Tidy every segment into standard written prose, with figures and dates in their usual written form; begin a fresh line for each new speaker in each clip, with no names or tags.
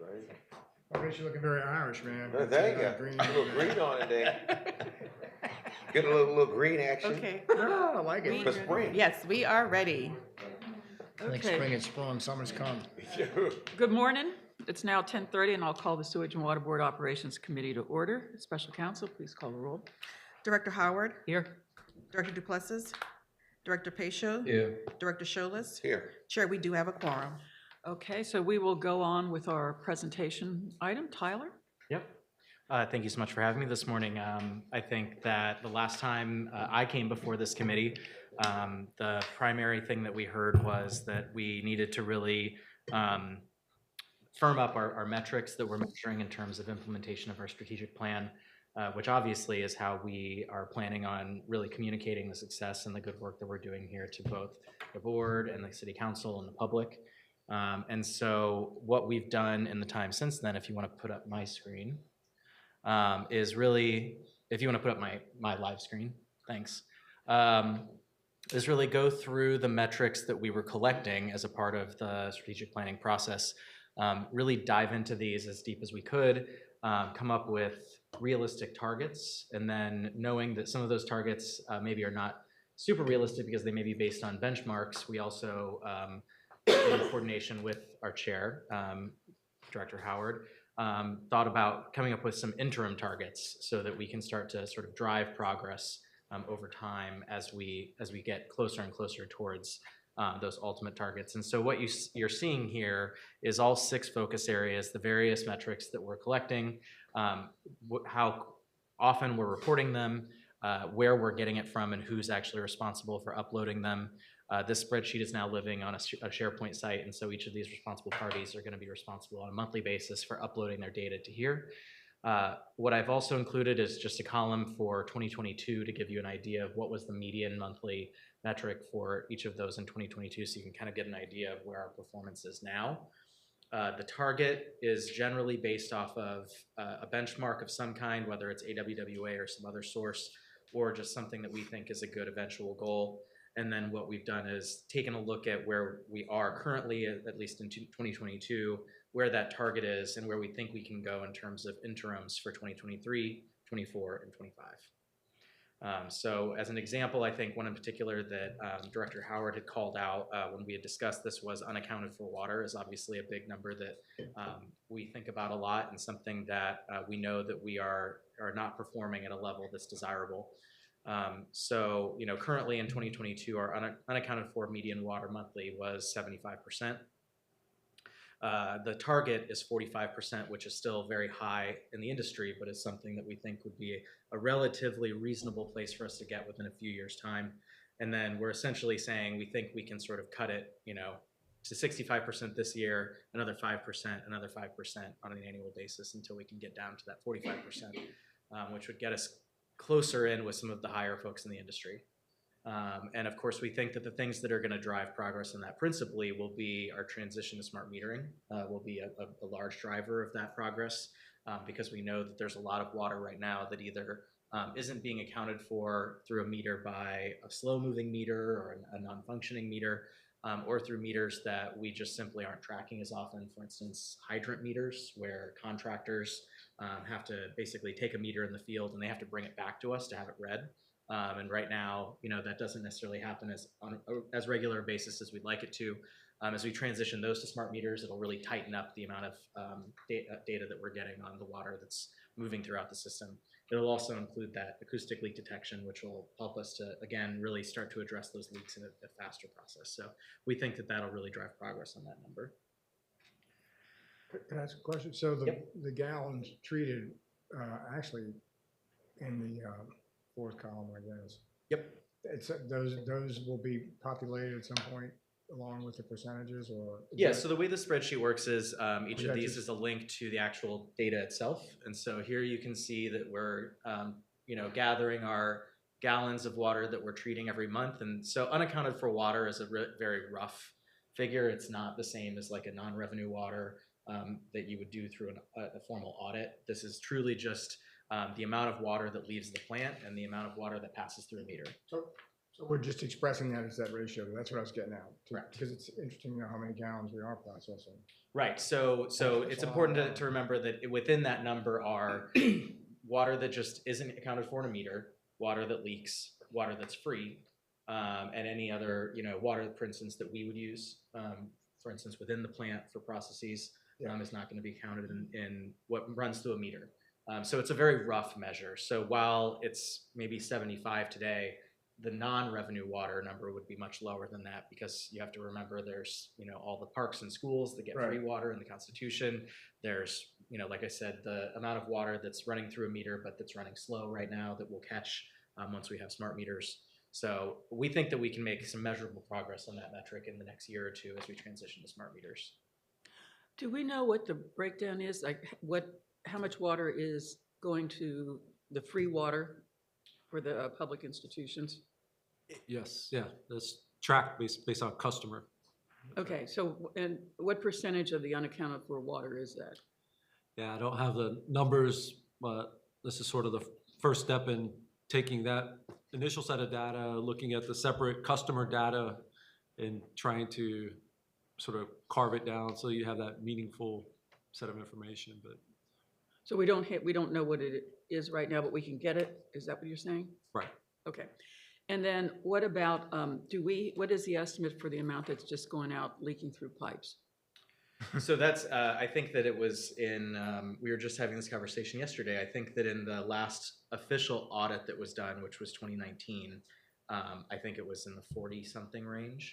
Right.
I guess you're looking very Irish, man.
Oh, there you go.
Green.
A little green on it there. Get a little green action.
Okay.
No, I like it.
For spring.
Yes, we are ready.
Like spring is sprung, summer's come.
Good morning. It's now 10:30, and I'll call the Sewage and Water Board Operations Committee to order. Special counsel, please call the roll.
Director Howard,
Here.
Director Duplessis, Director Pacho, Director Scholas.
Here.
Chair, we do have a quorum.
Okay, so we will go on with our presentation item. Tyler?
Yep. Thank you so much for having me this morning. I think that the last time I came before this committee, the primary thing that we heard was that we needed to really firm up our metrics that we're measuring in terms of implementation of our strategic plan, which obviously is how we are planning on really communicating the success and the good work that we're doing here to both the board and the city council and the public. And so what we've done in the time since then, if you want to put up my screen, is really, if you want to put up my live screen, thanks, is really go through the metrics that we were collecting as a part of the strategic planning process, really dive into these as deep as we could, come up with realistic targets, and then knowing that some of those targets maybe are not super realistic because they may be based on benchmarks, we also, in coordination with our chair, Director Howard, thought about coming up with some interim targets so that we can start to sort of drive progress over time as we get closer and closer towards those ultimate targets. And so what you're seeing here is all 6 focus areas, the various metrics that we're collecting, how often we're reporting them, where we're getting it from, and who's actually responsible for uploading them. This spreadsheet is now living on a SharePoint site, and so each of these responsible parties are going to be responsible on a monthly basis for uploading their data to here. What I've also included is just a column for 2022 to give you an idea of what was the median monthly metric for each of those in 2022, so you can kind of get an idea of where our performance is now. The target is generally based off of a benchmark of some kind, whether it's AWWA or some other source, or just something that we think is a good eventual goal. And then what we've done is taken a look at where we are currently, at least in 2022, where that target is and where we think we can go in terms of interims for 2023, 24, and 25. So as an example, I think one in particular that Director Howard had called out when we had discussed this was unaccounted for water is obviously a big number that we think about a lot, and something that we know that we are not performing at a level that's desirable. So, you know, currently in 2022, our unaccounted for median water monthly was 75%. The target is 45%, which is still very high in the industry, but is something that we think would be a relatively reasonable place for us to get within a few years' time. And then we're essentially saying we think we can sort of cut it, you know, to 65% this year, another 5%, another 5% on an annual basis until we can get down to that 45%, which would get us closer in with some of the higher folks in the industry. And of course, we think that the things that are going to drive progress in that principally will be our transition to smart metering, will be a large driver of that progress, because we know that there's a lot of water right now that either isn't being accounted for through a meter by a slow-moving meter or a non-functioning meter, or through meters that we just simply aren't tracking as often. For instance, hydrant meters, where contractors have to basically take a meter in the field and they have to bring it back to us to have it read. And right now, you know, that doesn't necessarily happen on as regular a basis as we'd like it to. As we transition those to smart meters, it'll really tighten up the amount of data that we're getting on the water that's moving throughout the system. It'll also include that acoustic leak detection, which will help us to, again, really start to address those leaks in a faster process. So we think that that'll really drive progress on that number.
Can I ask a question? So the gallons treated actually in the 4th column, I guess.
Yep.
It's those will be populated at some point along with the percentages, or
yeah. So the way the spreadsheet works is each of these is a link to the actual data itself, and so here you can see that we're you know, gathering our gallons of water that we're treating every month, and so unaccounted for water is a very rough figure. It's not the same as like a non-revenue water that you would do through a formal audit. This is truly just the amount of water that leaves the plant and the amount of water that passes through a meter.
So we're just expressing that as that ratio. That's what I was getting at.
Correct.
Because it's interesting to know how many gallons we are processing.
Right, so it's important to remember that within that number are water that just isn't accounted for in a meter, water that leaks, water that's free, and any other, water, for instance, that we would use, for instance, within the plant for processes, is not going to be counted in what runs through a meter. So it's a very rough measure. So while it's maybe 75 today, the non-revenue water number would be much lower than that, because you have to remember there's, all the parks and schools that get free water in the Constitution. There's, like I said, the amount of water that's running through a meter, but that's running slow right now that we'll catch once we have smart meters. So we think that we can make some measurable progress on that metric in the next year or two as we transition to smart meters.
Do we know what the breakdown is? Like how much water is going to the free water for the public institutions?
Yes, yeah, that's tracked based on customer.
Okay, so, and what percentage of the unaccounted for water is that?
Yeah, I don't have the numbers, but this is sort of the first step in taking that initial set of data, looking at the separate customer data, and trying to sort of carve it down so you have that meaningful set of information. But
So we don't know what it is right now, but we can get it? Is that what you're saying?
right.
Okay. And then what about, what is the estimate for the amount that's just going out leaking through pipes?
So that's, I think that it was we were just having this conversation yesterday. I think that in the last official audit that was done, which was 2019, I think it was in the 40-something range,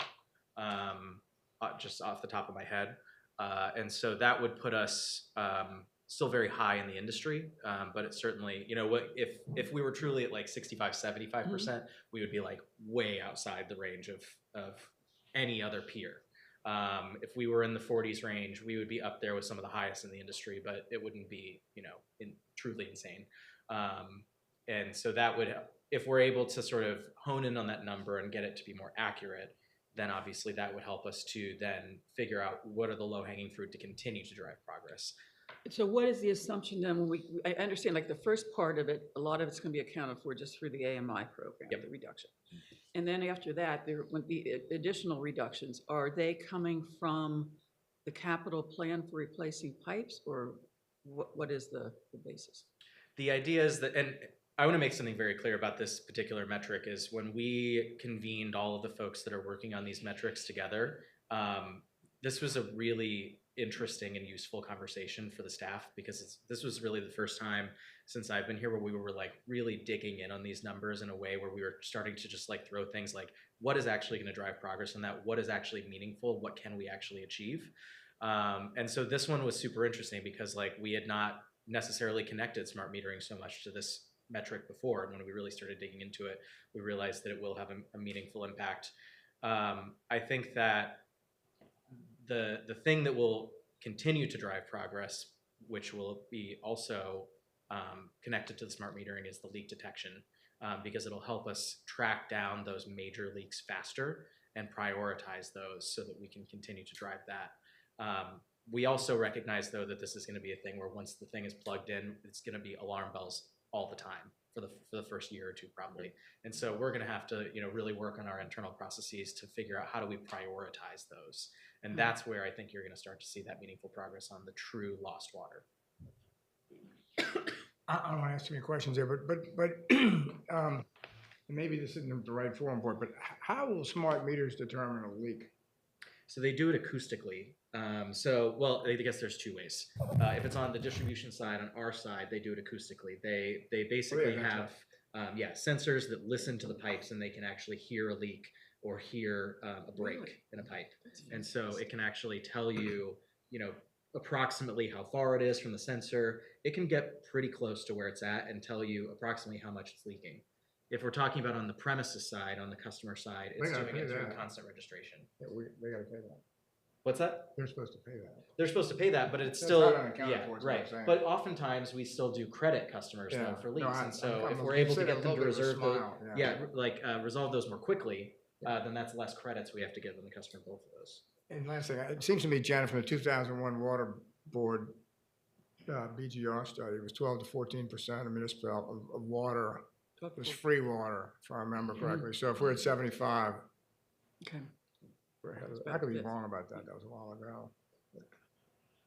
just off the top of my head. And so that would put us still very high in the industry, but it's certainly, if we were truly at like 65, 75%, we would be like way outside the range of any other peer. If we were in the 40s range, we would be up there with some of the highest in the industry, but it wouldn't be, truly insane. And so that would, if we're able to sort of hone in on that number and get it to be more accurate, then obviously that would help us to then figure out what are the low-hanging fruit to continue to drive progress.
So what is the assumption then when I understand like the first part of it, a lot of it's going to be accounted for just through the AMI program, the reduction. And then after that, there would be additional reductions. Are they coming from the capital plan for replacing pipes, or what is the basis?
The idea is that, and I want to make something very clear about this particular metric, is when we convened all of the folks that are working on these metrics together, this was a really interesting and useful conversation for the staff, because this was really the first time since I've been here where we were like really digging in on these numbers in a way where we were starting to just like throw things like, what is actually going to drive progress on that? What is actually meaningful? What can we actually achieve? And so this one was super interesting because like we had not necessarily connected smart metering so much to this metric before. And when we really started digging into it, we realized that it will have a meaningful impact. I think that the thing that will continue to drive progress, which will be also connected to the smart metering, is the leak detection, because it'll help us track down those major leaks faster and prioritize those so that we can continue to drive that. We also recognize, though, that this is going to be a thing where once the thing is plugged in, it's going to be alarm bells all the time for the first year or two, probably. And so we're going to have to, really work on our internal processes to figure out how do we prioritize those. And that's where I think you're going to start to see that meaningful progress on the true lost water.
I don't want to ask too many questions there, but maybe this isn't the right forum for it, but how will smart meters determine a leak?
So they do it acoustically. Well, I guess there's two ways. If it's on the distribution side, on our side, they do it acoustically. They basically have sensors that listen to the pipes, and they can actually hear a leak or hear a break in a pipe. And so it can actually tell you, approximately how far it is from the sensor. It can get pretty close to where it's at and tell you approximately how much it's leaking. If we're talking about on the premises side, on the customer side, it's doing it through constant registration.
Yeah, they got to pay that.
What's that?
They're supposed to pay that.
They're supposed to pay that, but it's
That's
still,
not unaccounted for, is what I'm
right.
saying.
But oftentimes we still do credit customers though for leaks, and so if we're able to get them to reserve those, resolve those more quickly, then that's less credits we have to give them the customer both of those.
And last thing, it seems to me, Janet, from the 2001 Water Board BGR study, it was 12 to 14% of municipal of water It's free water, if I remember correctly. So if we're at 75,
Okay,
we're ahead of it. I could be wrong about that. That was a while ago.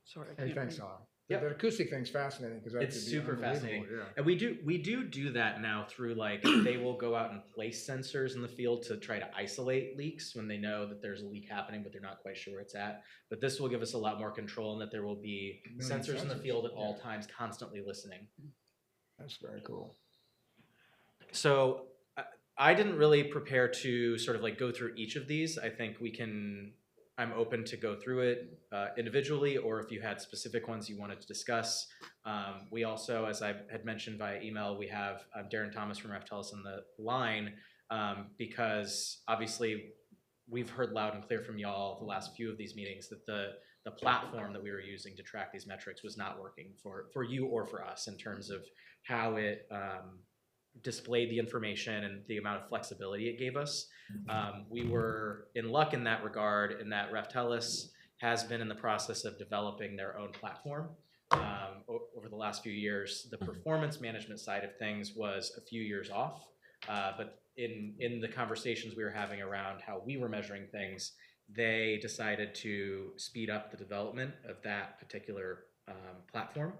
sorry. I
Hey,
can't
thanks,
remember.
Tom.
Yep.
The acoustic thing's fascinating because
It's super fascinating. And we do that now through like they will go out and place sensors in the field to try to isolate leaks when they know that there's a leak happening, but they're not quite sure where it's at. But this will give us a lot more control in that there will be sensors in the field at all times, constantly listening.
That's very cool.
So I didn't really prepare to sort of like go through each of these. I think I'm open to go through it individually, or if you had specific ones you wanted to discuss. We also, as I had mentioned via email, we have Darren Thomas from Raftellus on the line because obviously we've heard loud and clear from y'all the last few of these meetings that the platform that we were using to track these metrics was not working for you or for us in terms of how it displayed the information and the amount of flexibility it gave us. We were in luck in that regard, in that Raftellus has been in the process of developing their own platform over the last few years. The performance management side of things was a few years off, but in the conversations we were having around how we were measuring things, they decided to speed up the development of that particular platform,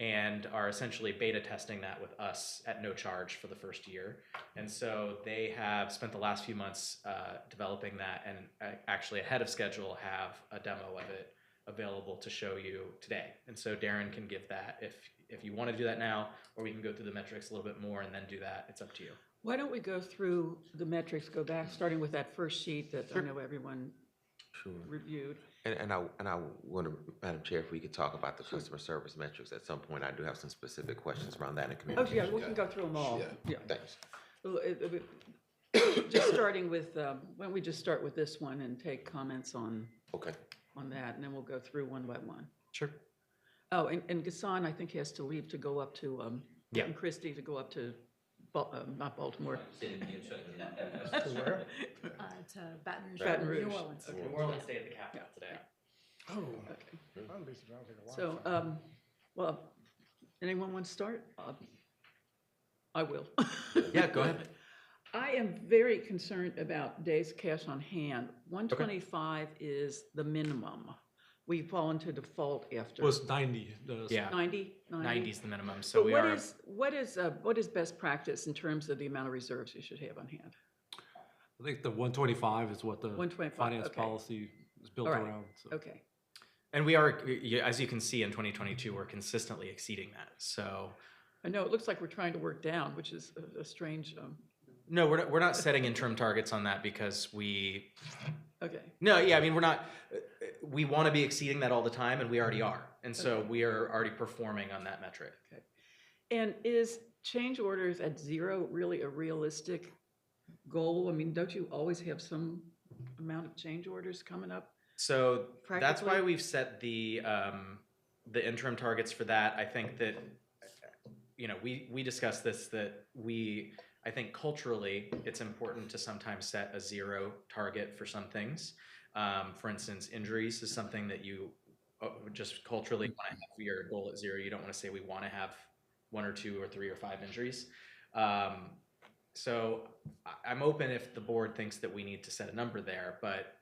and are essentially beta testing that with us at no charge for the first year. And so they have spent the last few months developing that, and actually ahead of schedule have a demo of it available to show you today. And so Darren can give that if you want to do that now, or we can go through the metrics a little bit more and then do that. It's up to you.
Why don't we go through the metrics, go back, starting with that first sheet that I know everyone reviewed.
And I wonder, Madam Chair, if we could talk about the customer service metrics at some point. I do have some specific questions around that in
Oh,
communication.
yeah, we can go through them all. Yeah.
Thanks.
Well, just starting with, why don't we just start with this one and take comments on
Okay.
that, and then we'll go through one by one.
Sure.
Oh, and Gassan, I think he has to leave to go up to,
Yeah.
and Christie to go up to, not Baltimore.
To where?
To Baton Rouge.
Baton Rouge.
New Orleans.
Okay.
New Orleans stayed at the Capitol today.
Oh,
Okay.
I'll be surprised. Take a
So,
while.
well, anyone want to start? I will.
Yeah, go ahead.
I am very concerned about days cash on hand. 125 is the minimum. We fall into default after.
It was 90.
Yeah.
90?
90 is the minimum. So
But
we
what is best practice in terms of the amount of reserves you should have on hand?
I think the 125 is what the
125,
finance
okay.
policy is built
All right.
around. So.
Okay.
And we are, as you can see in 2022, we're consistently exceeding that. So
I know it looks like we're trying to work down, which is a strange,
no, we're not setting interim targets on that because we,
okay.
no, yeah, I mean, we want to be exceeding that all the time, and we already are. And so we are already performing on that metric.
Okay. And is change orders at 0 really a realistic goal? I mean, don't you always have some amount of change orders coming up?
So that's why
Practically?
we've set the interim targets for that. I think that, we discussed this, that I think culturally, it's important to sometimes set a 0 target for some things. For instance, injuries is something that you just culturally want to have your goal at 0. You don't want to say we want to have 1 or 2 or 3 or 5 injuries. So I'm open if the board thinks that we need to set a number there, but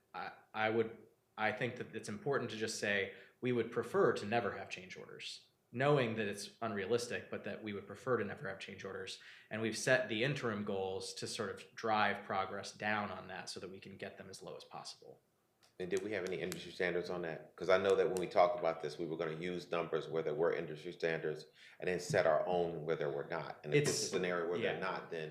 I think that it's important to just say we would prefer to never have change orders, knowing that it's unrealistic, but that we would prefer to never have change orders. And we've set the interim goals to sort of drive progress down on that so that we can get them as low as possible.
And did we have any industry standards on that? Because I know that when we talked about this, we were going to use numbers where there were industry standards and then set our own where there were not. And if this is an area where they're not, then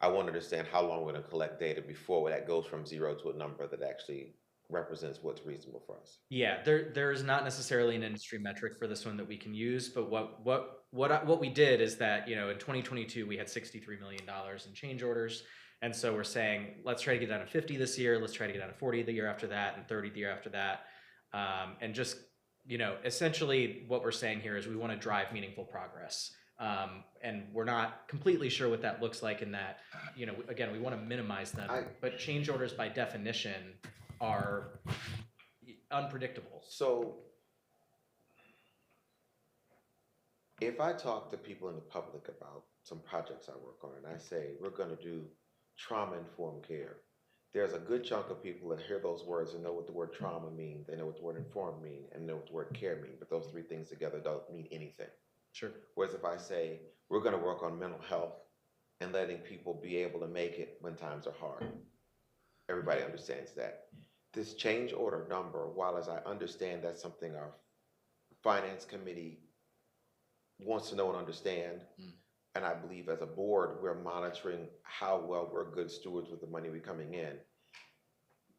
I want to understand how long we're going to collect data before that goes from 0 to a number that actually represents what's reasonable for us.
Yeah, there is not necessarily an industry metric for this one that we can use, but what we did is that, in 2022 we had $63 million in change orders, and so we're saying let's try to get down to 50 this year, let's try to get down to 40 the year after that, and 30 the year after that, and just essentially what we're saying here is we want to drive meaningful progress, and we're not completely sure what that looks like in that, again, we want to minimize them, but change orders by definition are unpredictable.
So if I talk to people in the public about some projects I work on, and I say, we're gonna do trauma-informed care. There's a good chunk of people that hear those words and know what the word trauma means, they know what the word informed mean, and know what the word care mean, but those three things together don't mean anything.
Sure.
Whereas if I say, we're gonna work on mental health and letting people be able to make it when times are hard, everybody understands that. This change order number, while as I understand that's something our finance committee wants to know and understand, and I believe as a board, we're monitoring how well we're good stewards with the money we're coming in.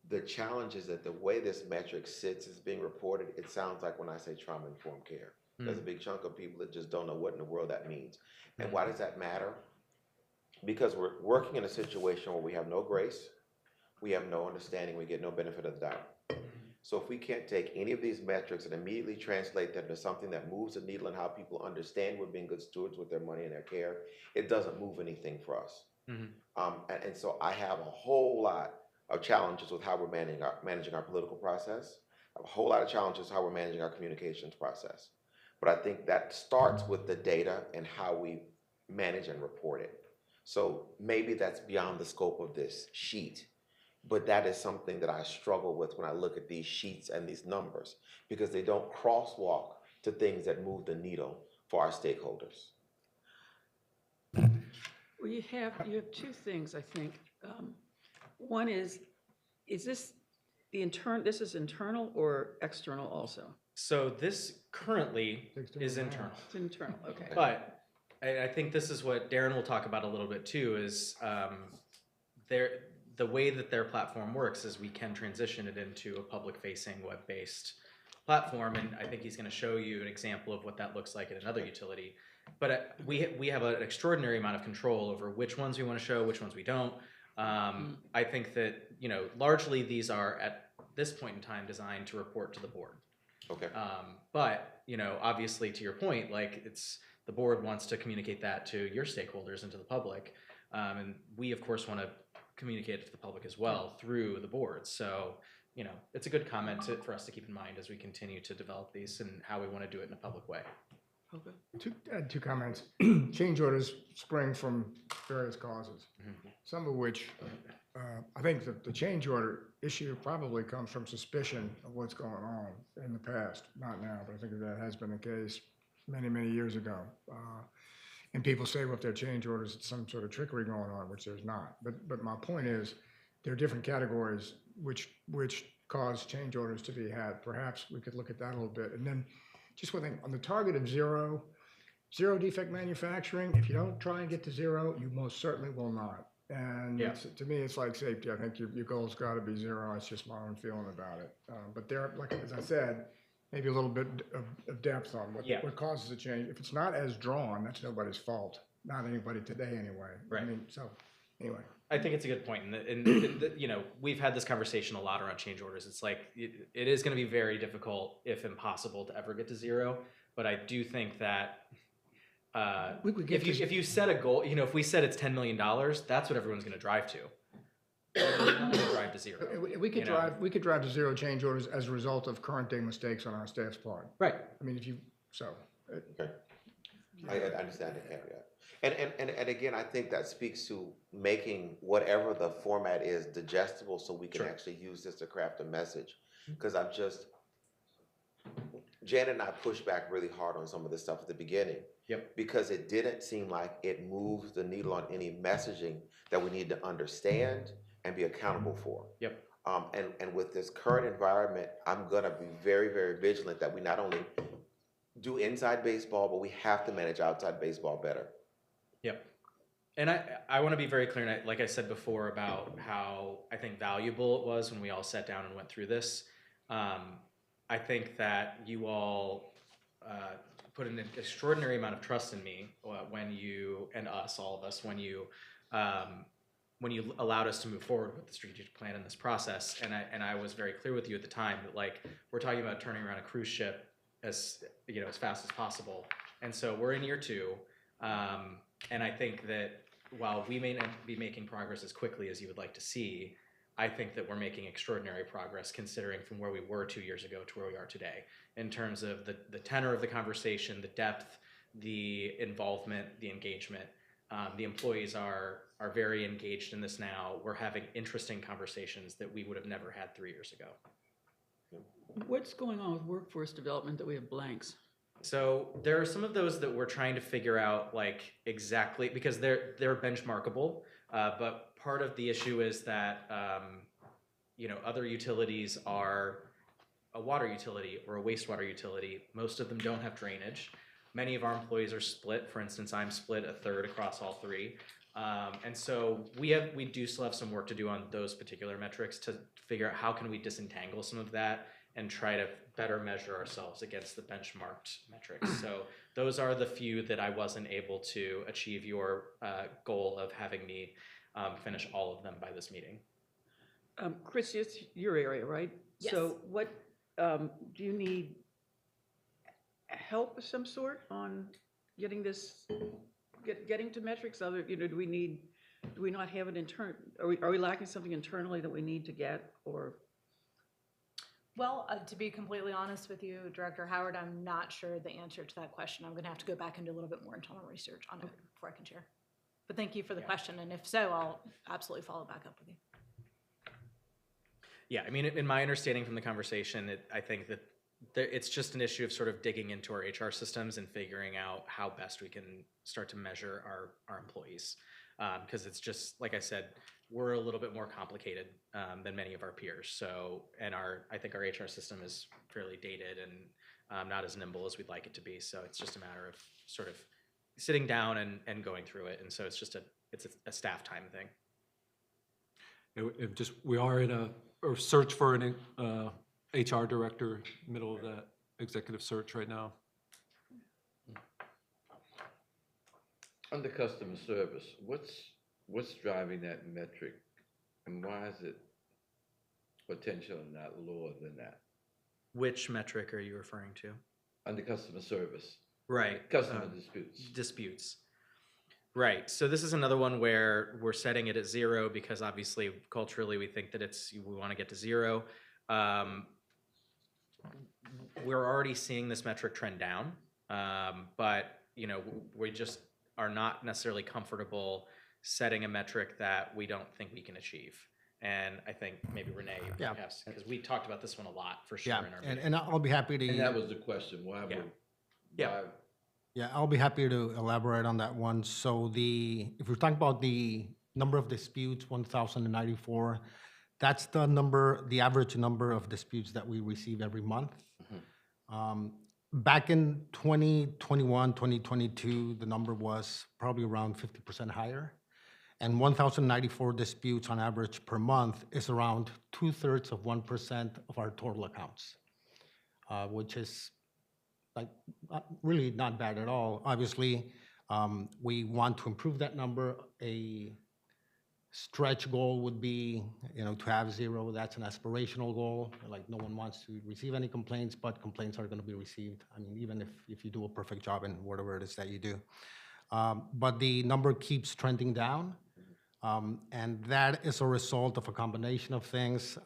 The challenge is that the way this metric sits is being reported, it sounds like when I say trauma-informed care. There's a big chunk of people that just don't know what in the world that means. And why does that matter? Because we're working in a situation where we have no grace, we have no understanding, we get no benefit of the doubt. So if we can't take any of these metrics and immediately translate them to something that moves the needle and how people understand we're being good stewards with their money and their care, it doesn't move anything for us. And so I have a whole lot of challenges with how we're managing our political process. I have a whole lot of challenges how we're managing our communications process. But I think that starts with the data and how we manage and report it. So maybe that's beyond the scope of this sheet, but that is something that I struggle with when I look at these sheets and these numbers, because they don't crosswalk to things that move the needle for our stakeholders.
Well, you have two things, I think. One is this this is internal or external also?
So this currently is internal.
It's internal, okay.
But I think this is what Darren will talk about a little bit too, is the way that their platform works is we can transition it into a public-facing, web-based platform, and I think he's going to show you an example of what that looks like in another utility. But we have an extraordinary amount of control over which ones we want to show, which ones we don't. I think that, you know, largely these are at this point in time designed to report to the board.
Okay.
But, you know, obviously to your point, like the board wants to communicate that to your stakeholders and to the public. And we of course want to communicate it to the public as well through the board. So, you know, it's a good comment for us to keep in mind as we continue to develop these and how we want to do it in a public way.
Okay.
Two comments. Change orders spring from various causes, some of which I think the change order issue probably comes from suspicion of what's going on in the past, not now, but I think that has been the case many, many years ago. And people say, well, if there are change orders, it's some sort of trickery going on, which there's not. But my point is, there are different categories which cause change orders to be had. Perhaps we could look at that a little bit. And then just one thing, on the target of zero defect manufacturing, if you don't try and get to zero, you most certainly will not. And to me, it's like safety. I think your goal's got to be zero. It's just my own feeling about it. But there, like as I said, maybe a little bit of depth on what causes a change. If it's not as drawn, that's nobody's fault. Not anybody today, anyway.
Right.
I mean, so anyway.
I think it's a good point. And you know, we've had this conversation a lot around change orders. It's like it is going to be very difficult, if impossible, to ever get to zero. But I do think that if you set a goal, you know, if we said it's $10 million, that's what everyone's going to drive to. Drive to zero.
We could drive to zero change orders as a result of current day mistakes on our staff's part.
Right.
I mean,
Okay. I understand the caveat. And again, I think that speaks to making whatever the format is digestible so we can actually use this to craft a message. Because Jan and I pushed back really hard on some of this stuff at the beginning. Because it didn't seem like it moved the needle on any messaging that we need to understand and be accountable for. And with this current environment, I'm gonna be very, very vigilant that we not only do inside baseball, but we have to manage outside baseball better.
And I want to be very clear, and like I said before about how I think valuable it was when we all sat down and went through this. I think that you all put an extraordinary amount of trust in me when you, and us, all of us, when you allowed us to move forward with the strategic plan in this process. And I was very clear with you at the time that, like, we're talking about turning around a cruise ship as fast as possible. And so we're in year 2. And I think that while we may not be making progress as quickly as you would like to see, I think that we're making extraordinary progress considering from where we were 2 years ago to where we are today in terms of the tenor of the conversation, the depth, the involvement, the engagement. The employees are very engaged in this now. We're having interesting conversations that we would have never had 3 years ago.
What's going on with workforce development that we have blanks?
So there are some of those that we're trying to figure out, like exactly, because they're benchmarkable. But part of the issue is that other utilities are a water utility or a wastewater utility. Most of them don't have drainage. Many of our employees are split. For instance, I'm split a third across all three. And so we do still have some work to do on those particular metrics to figure out how can we disentangle some of that and try to better measure ourselves against the benchmarked metrics. So those are the few that I wasn't able to achieve your goal of having me finish all of them by this meeting.
Chris, it's your area, right?
Yes.
So what, do you need help of some sort on getting this, getting to metrics? Other, do we not have it are we lacking something internally that we need to get, or?
Well, to be completely honest with you, Director Howard, I'm not sure the answer to that question. I'm gonna have to go back and do a little bit more internal research on it before I can share. But thank you for the question, and if so, I'll absolutely follow back up with you.
Yeah, I mean, in my understanding from the conversation, I think that it's just an issue of sort of digging into our HR systems and figuring out how best we can start to measure our employees. Because it's just, like I said, we're a little bit more complicated than many of our peers. So, and I think our HR system is fairly dated and not as nimble as we'd like it to be. So it's just a matter of sort of sitting down and going through it. And so it's just a staff time thing.
We are in a search for an HR director, middle of that executive search right now.
Under customer service, what's driving that metric, and why is it potentially not lower than that?
Which metric are you referring to?
Under customer service.
Right.
Customer disputes.
Disputes. Right. So this is another one where we're setting it at 0 because obviously culturally we think that we want to get to 0. We're already seeing this metric trend down, but we just are not necessarily comfortable setting a metric that we don't think we can achieve. And I think maybe Renee, perhaps, because we talked about this one a lot for sure in our meeting.
And I'll be happy to.
And that was the question. Why?
Yeah, I'll be happy to elaborate on that one. So if we're talking about the number of disputes, 1,094, that's the average number of disputes that we receive every month. Back in 2021, 2022, the number was probably around 50% higher. And 1,094 disputes on average per month is around 2/3 of 1% of our total accounts, which is really not bad at all. Obviously, we want to improve that number. A stretch goal would be, to have 0. That's an aspirational goal. Like, no one wants to receive any complaints, but complaints are going to be received. I mean, even if you do a perfect job in whatever it is that you do. But the number keeps trending down. And that is a result of a combination of things,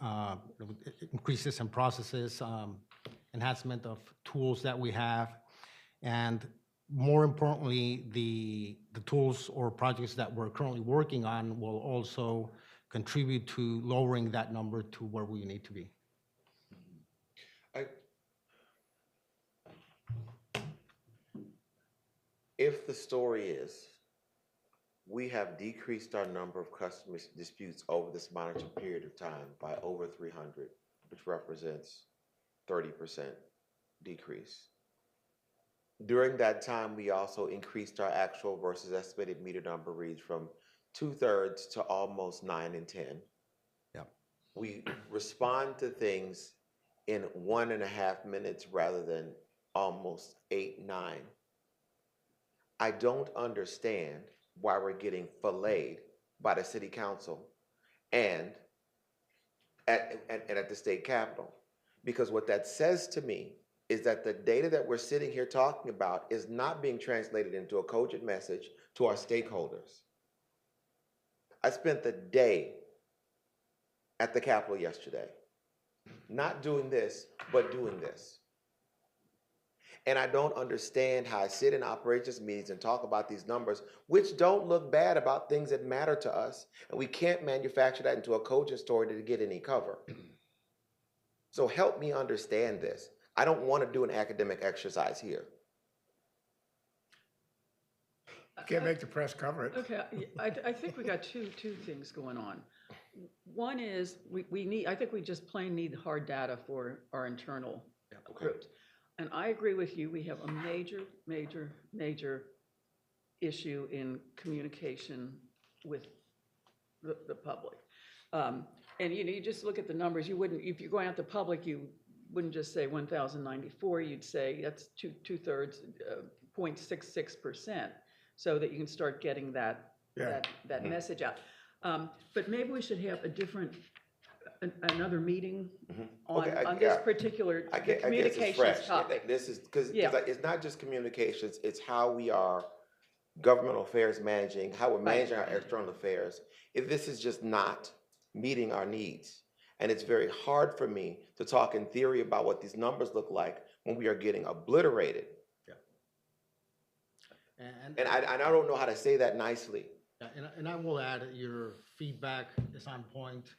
increases in processes, enhancement of tools that we have, and more importantly, the tools or projects that we're currently working on will also contribute to lowering that number to where we need to be.
If the story is we have decreased our number of customer disputes over this monitoring period of time by over 300, which represents 30% decrease. During that time, we also increased our actual versus estimated meter number reads from 2/3 to almost 9 and 10.
Yep.
We respond to things in 1.5 minutes rather than almost 8, 9. I don't understand why we're getting filleted by the city council and at the state capitol. Because what that says to me is that the data that we're sitting here talking about is not being translated into a cogent message to our stakeholders. I spent the day at the Capitol yesterday, not doing this, but doing this. And I don't understand how I sit in operations meetings and talk about these numbers, which don't look bad about things that matter to us, and we can't manufacture that into a cogent story to get any cover. So help me understand this. I don't want to do an academic exercise here.
Can't make the press cover it.
Okay, I think we got two things going on. One is, we need, I think we just plain need hard data for our internal groups. And I agree with you, we have a major issue in communication with the public. And you just look at the numbers, you wouldn't, if you're going out to public, you wouldn't just say 1,094, you'd say that's two-thirds, 0.66%, so that you can start getting that message out. But maybe we should have a different, another meeting on this particular communications topic.
This is, because it's not just communications, it's how we are governmental affairs managing, how we're managing our external affairs. If this is just not meeting our needs. And it's very hard for me to talk in theory about what these numbers look like when we are getting obliterated. And I don't know how to say that nicely.
And I will add, your feedback is on point.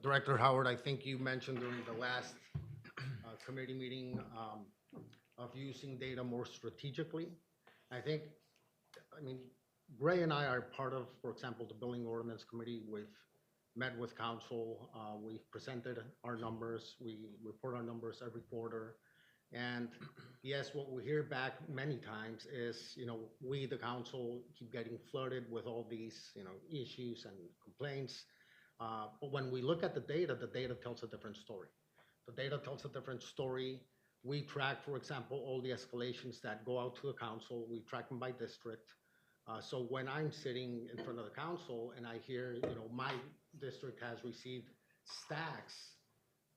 Director Howard, I think you mentioned during the last committee meeting of using data more strategically. I mean, Ray and I are part of, for example, the Building Ordinance Committee. We've met with council, we've presented our numbers, we report our numbers every quarter. And yes, what we hear back many times is, we, the council, keep getting flooded with all these, issues and complaints. But when we look at the data tells a different story. The data tells a different story. We track, for example, all the escalations that go out to the council. We track them by district. So when I'm sitting in front of the council and I hear, my district has received stacks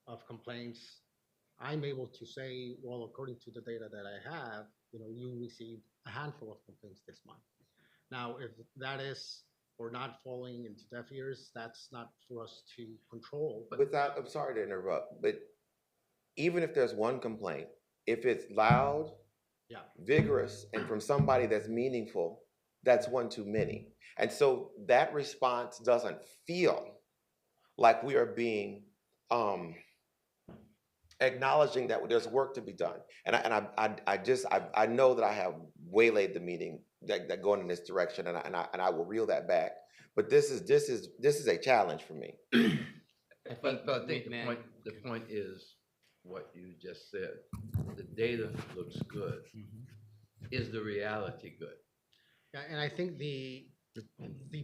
of complaints, I'm able to say, well, according to the data that I have, you received a handful of complaints this month. Now, if that is or not falling into deaf ears, that's not for us to control. But
I'm sorry to interrupt, but even if there's one complaint, if it's loud, vigorous, and from somebody that's meaningful, that's one too many. And so that response doesn't feel like we are being acknowledging that there's work to be done. And I know that I have waylaid the meeting that going in this direction, and I will reel that back. But this is a challenge for me.
But I think the point is what you just said. The data looks good. Is the reality good?
Yeah, and I think the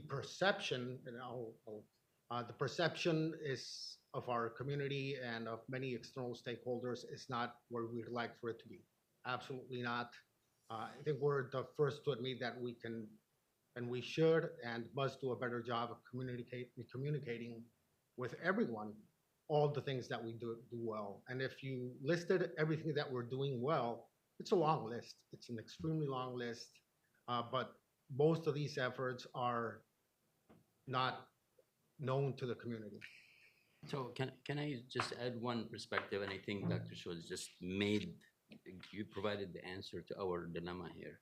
perception, the perception is of our community and of many external stakeholders is not where we'd like for it to be. Absolutely not. I think we're the first to admit that we can, and we should, and must do a better job of communicating with everyone all the things that we do well. And if you listed everything that we're doing well, it's a long list. It's an extremely long list. But most of these efforts are not known to the community.
So can I just add one perspective? And I think Dr. Schultz just you provided the answer to our dilemma here.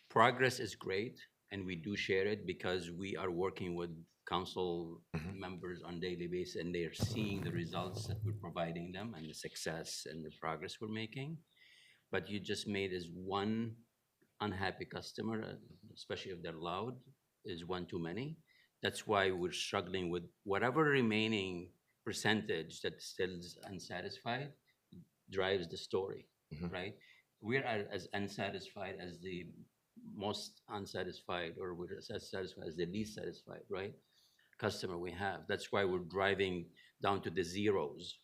Progress is great, and we do share it because we are working with council members on a daily basis, and they're seeing the results that we're providing them and the success and the progress we're making. But you just made as one unhappy customer, especially if they're loud, is one too many. That's why we're struggling with whatever remaining percentage that still is unsatisfied drives the story, right? We're as unsatisfied as the most unsatisfied, or we're as satisfied as the least satisfied, right? Customer we have. That's why we're driving down to the zeros,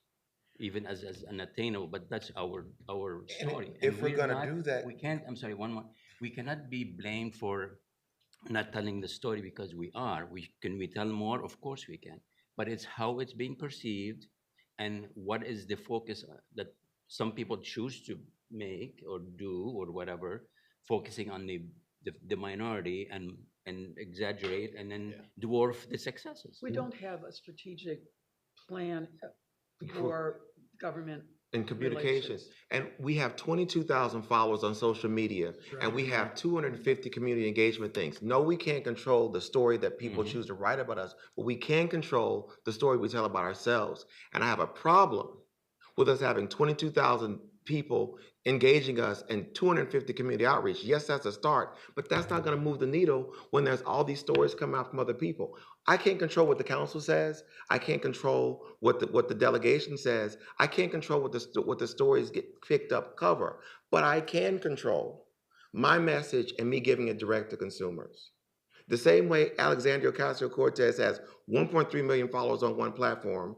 even as unattainable, but that's our story.
And if we're gonna do that,
we can't, I'm sorry, one more. We cannot be blamed for not telling the story because we are. Can we tell more? Of course we can. But it's how it's being perceived and what is the focus that some people choose to make or do or whatever, focusing on the minority and exaggerate and then dwarf the successes.
We don't have a strategic plan for government
in communications,
Relations.
and we have 22,000 followers on social media, and we have 250 community engagement things. No, we can't control the story that people choose to write about us, but we can control the story we tell about ourselves. And I have a problem with us having 22,000 people engaging us and 250 community outreach. Yes, that's a start, but that's not going to move the needle when there's all these stories coming out from other people. I can't control what the council says. I can't control what the delegation says. I can't control what the stories get picked up cover, but I can control my message and me giving it direct to consumers. The same way Alexandria Ocasio-Cortez has 1.3 million followers on one platform,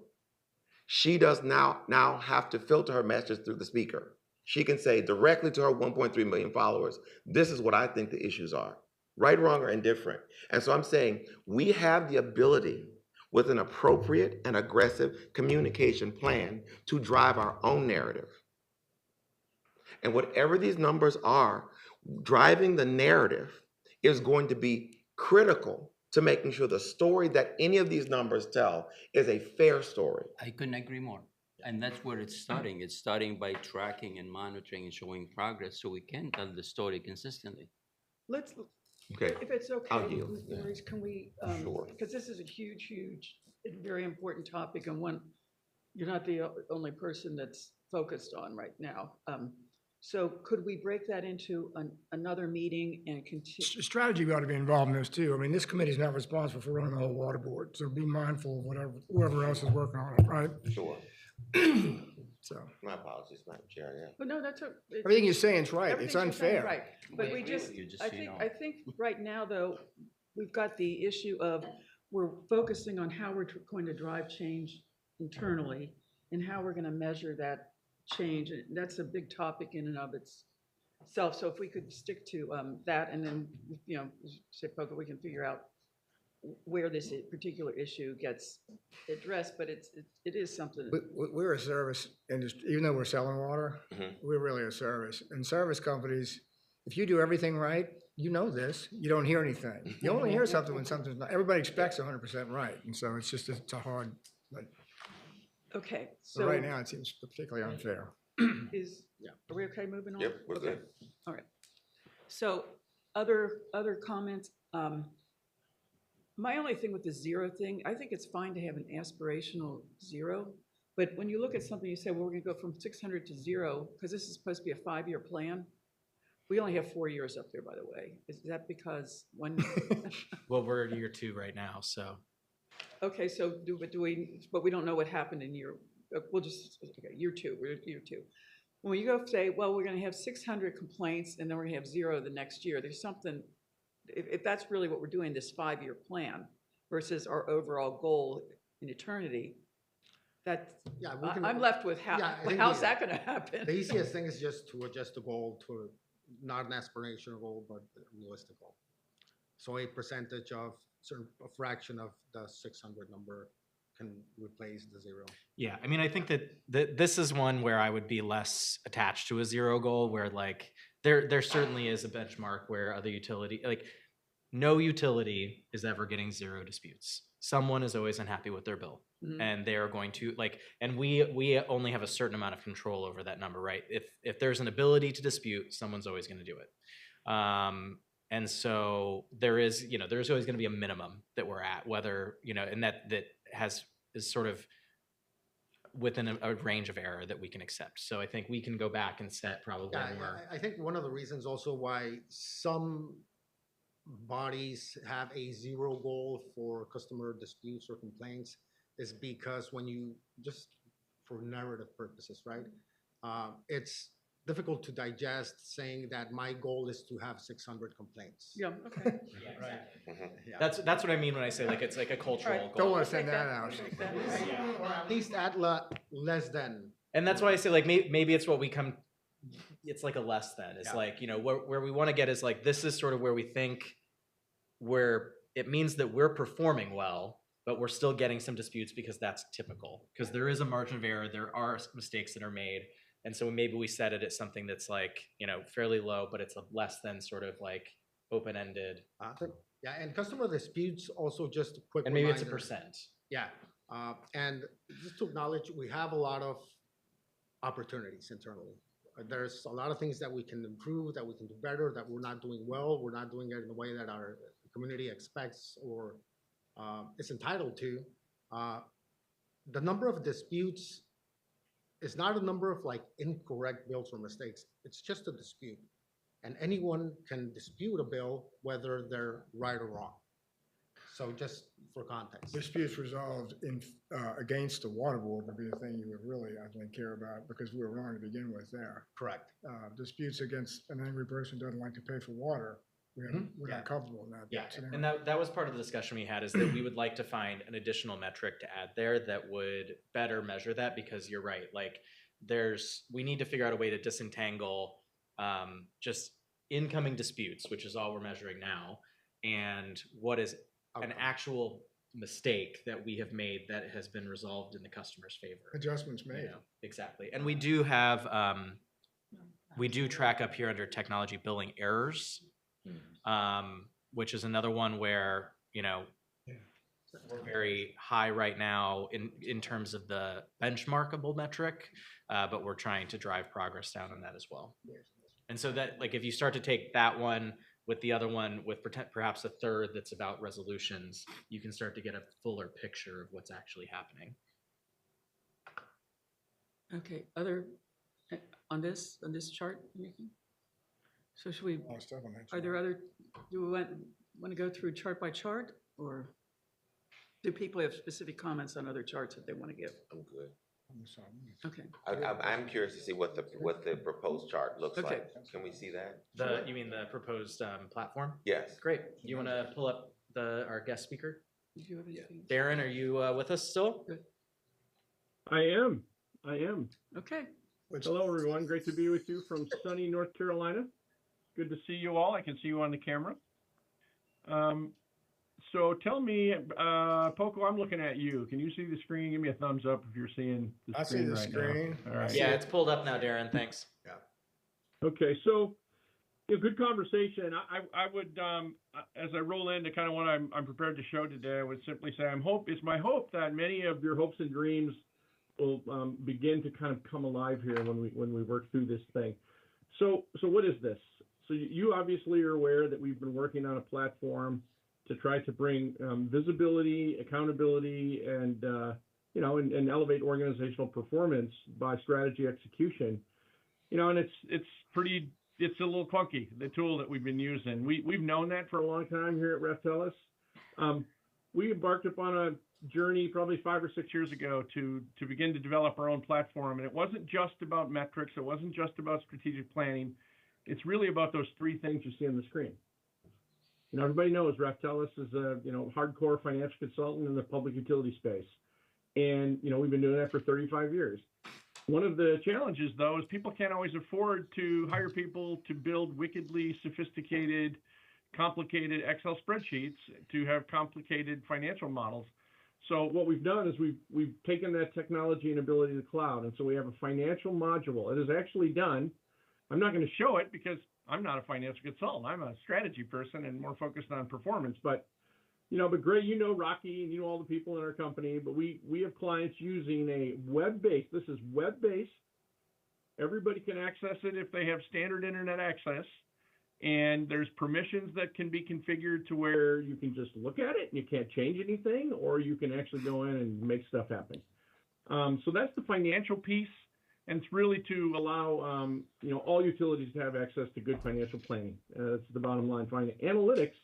she does now have to filter her message through the speaker. She can say directly to her 1.3 million followers, this is what I think the issues are, right, wrong, or indifferent. And so I'm saying we have the ability with an appropriate and aggressive communication plan to drive our own narrative. And whatever these numbers are, driving the narrative is going to be critical to making sure the story that any of these numbers tell is a fair story.
I couldn't agree more. And that's where it's starting. It's starting by tracking and monitoring and showing progress so we can tell the story consistently.
Let's,
Okay.
if it's okay,
I'll yield, yeah.
Maurice, can we,
Sure.
because this is a huge, very important topic and one you're not the only person that's focused on right now. So could we break that into another meeting and continue?
Strategy ought to be involved in this too. I mean, this committee's not responsible for running the whole water board, so be mindful of whoever else is working on it, right?
Sure.
So,
My apologies, Madam Chair, yeah.
But no, that's a.
everything you're saying is right. It's
Everything you're saying is
unfair.
Right, but
I
we
agree
just,
with you, just
I
so you
think,
know.
I think right now though, we've got the issue of, we're focusing on how we're going to drive change internally and how we're gonna measure that change. And that's a big topic in and of itself. So if we could stick to that and then, you know, say, Poca, we can figure out where this particular issue gets addressed, but it is something.
We're a service industry, even though we're selling water, we're really a service. And service companies, if you do everything right, you know this, you don't hear anything. You only hear something when something's not, everybody expects 100% right. And so it's just, it's a hard, but
Okay,
but
so
right now it seems particularly unfair.
are we okay moving on?
Yep, we're
Okay.
good.
All right. So other comments? My only thing with the zero thing, I think it's fine to have an aspirational zero, but when you look at something, you say, well, we're gonna go from 600 to zero, because this is supposed to be a 5-year plan. We only have 4 years up there, by the way. Is that because one?
Well, we're in year 2 right now, so.
Okay, so but we don't know what happened in year, we'll just, okay, year 2, we're at year 2. When you go say, well, we're gonna have 600 complaints and then we're gonna have 0 the next year, there's something, if that's really what we're doing, this 5-year plan versus our overall goal in eternity, that's,
Yeah, we can-
I'm left with
Yeah, I think
how's that gonna happen?
The easiest thing is just to adjust the goal to not an aspirational goal, but a realistic goal. So a percentage of a fraction of the 600 number can replace the 0.
Yeah, I mean, I think that this is one where I would be less attached to a 0 goal, where like there certainly is a benchmark where other utility, like no utility is ever getting 0 disputes. Someone is always unhappy with their bill, and they are going to like, and we only have a certain amount of control over that number, right? If there's an ability to dispute, someone's always going to do it. And so there's always going to be a minimum that we're at, whether, and that is sort of within a range of error that we can accept. So I think we can go back and set probably more.
I think one of the reasons also why some bodies have a 0 goal for customer disputes or complaints is because when you, just for narrative purposes, right? It's difficult to digest saying that my goal is to have 600 complaints.
Yeah, okay.
Yeah.
That's what I mean when I say like it's like a cultural
Alright.
goal.
Don't want to send that out.
Or at least at less than.
And that's why I say like maybe it's what we come. It's like a less than. It's
Yeah.
like where we want to get is like this is sort of where we think where it means that we're performing well, but we're still getting some disputes because that's typical. Because there is a margin of error. There are mistakes that are made. And so maybe we set it at something that's like, fairly low, but it's a less than sort of like open-ended.
Yeah, and customer disputes also just a quick
And maybe it's a
reminder.
percent.
Yeah, and just to acknowledge, we have a lot of opportunities internally. There's a lot of things that we can improve, that we can do better, that we're not doing well. We're not doing it in the way that our community expects or is entitled to. The number of disputes is not a number of like incorrect bills or mistakes. It's just a dispute. And anyone can dispute a bill, whether they're right or wrong. So just for context.
Disputes resolved against the water board would be the thing you would really, I think, care about, because we were wrong to begin with there.
Correct.
Disputes against an angry person who doesn't like to pay for water, we're not comfortable in that.
Yeah,
scenario.
and that was part of the discussion we had, is that we would like to find an additional metric to add there that would better measure that, because you're right, like we need to figure out a way to disentangle just incoming disputes, which is all we're measuring now, and what is an actual mistake that we have made that has been resolved in the customer's favor.
Adjustments made.
You know, exactly. And we do have, we do track up here under technology billing errors, which is another one where, you know, we're very high right now in terms of the benchmarkable metric, but we're trying to drive progress down on that as well. And so that, like, if you start to take that one with the other one with perhaps a third that's about resolutions, you can start to get a fuller picture of what's actually happening.
Okay, on this chart, anything? So should we,
Oh, stuff on that
are there
chart.
other, do we want to go through chart by chart, or do people have specific comments on other charts that they want to give?
I'm good.
I'm sorry.
Okay.
I'm curious to see what the proposed chart looks
Okay.
like. Can we see that?
You mean the proposed platform?
Yes.
Great. You want to pull up our guest speaker?
Did you have anything?
Darren, are you with us still?
Good.
I am.
Okay.
Hello, everyone. Great to be with you from sunny North Carolina. Good to see you all. I can see you on the camera. So tell me, Poco, I'm looking at you. Can you see the screen? Give me a thumbs up if you're seeing the
I see
screen
the
right
screen.
now. All right.
Yeah, it's pulled up now, Darren. Thanks.
Okay, so good conversation. I would, as I roll into kind of what I'm prepared to show today, I would simply say it's my hope that many of your hopes and dreams will begin to kind of come alive here when we work through this thing. So what is this? So you obviously are aware that we've been working on a platform to try to bring visibility, accountability, and and elevate organizational performance by strategy execution. And it's a little clunky, the tool that we've been using. We've known that for a long time here at Reftelis. We embarked upon a journey probably 5 or 6 years ago to begin to develop our own platform, and it wasn't just about metrics. It wasn't just about strategic planning. It's really about those three things you see on the screen. Everybody knows Reftelis is a hardcore financial consultant in the public utility space, and we've been doing that for 35 years. One of the challenges, though, is people can't always afford to hire people to build wickedly sophisticated, complicated Excel spreadsheets to have complicated financial models. So what we've done is we've taken that technology and ability to the cloud, and so we have a financial module. It is actually done. I'm not going to show it because I'm not a financial consultant. I'm a strategy person and more focused on performance. But Gray, Rocky, and all the people in our company, but we have clients using a web-based, this is web-based. Everybody can access it if they have standard internet access. And there's permissions that can be configured to where you can just look at it and you can't change anything, or you can actually go in and make stuff happen. So that's the financial piece. And it's really to allow, all utilities to have access to good financial planning. That's the bottom line. Analytics.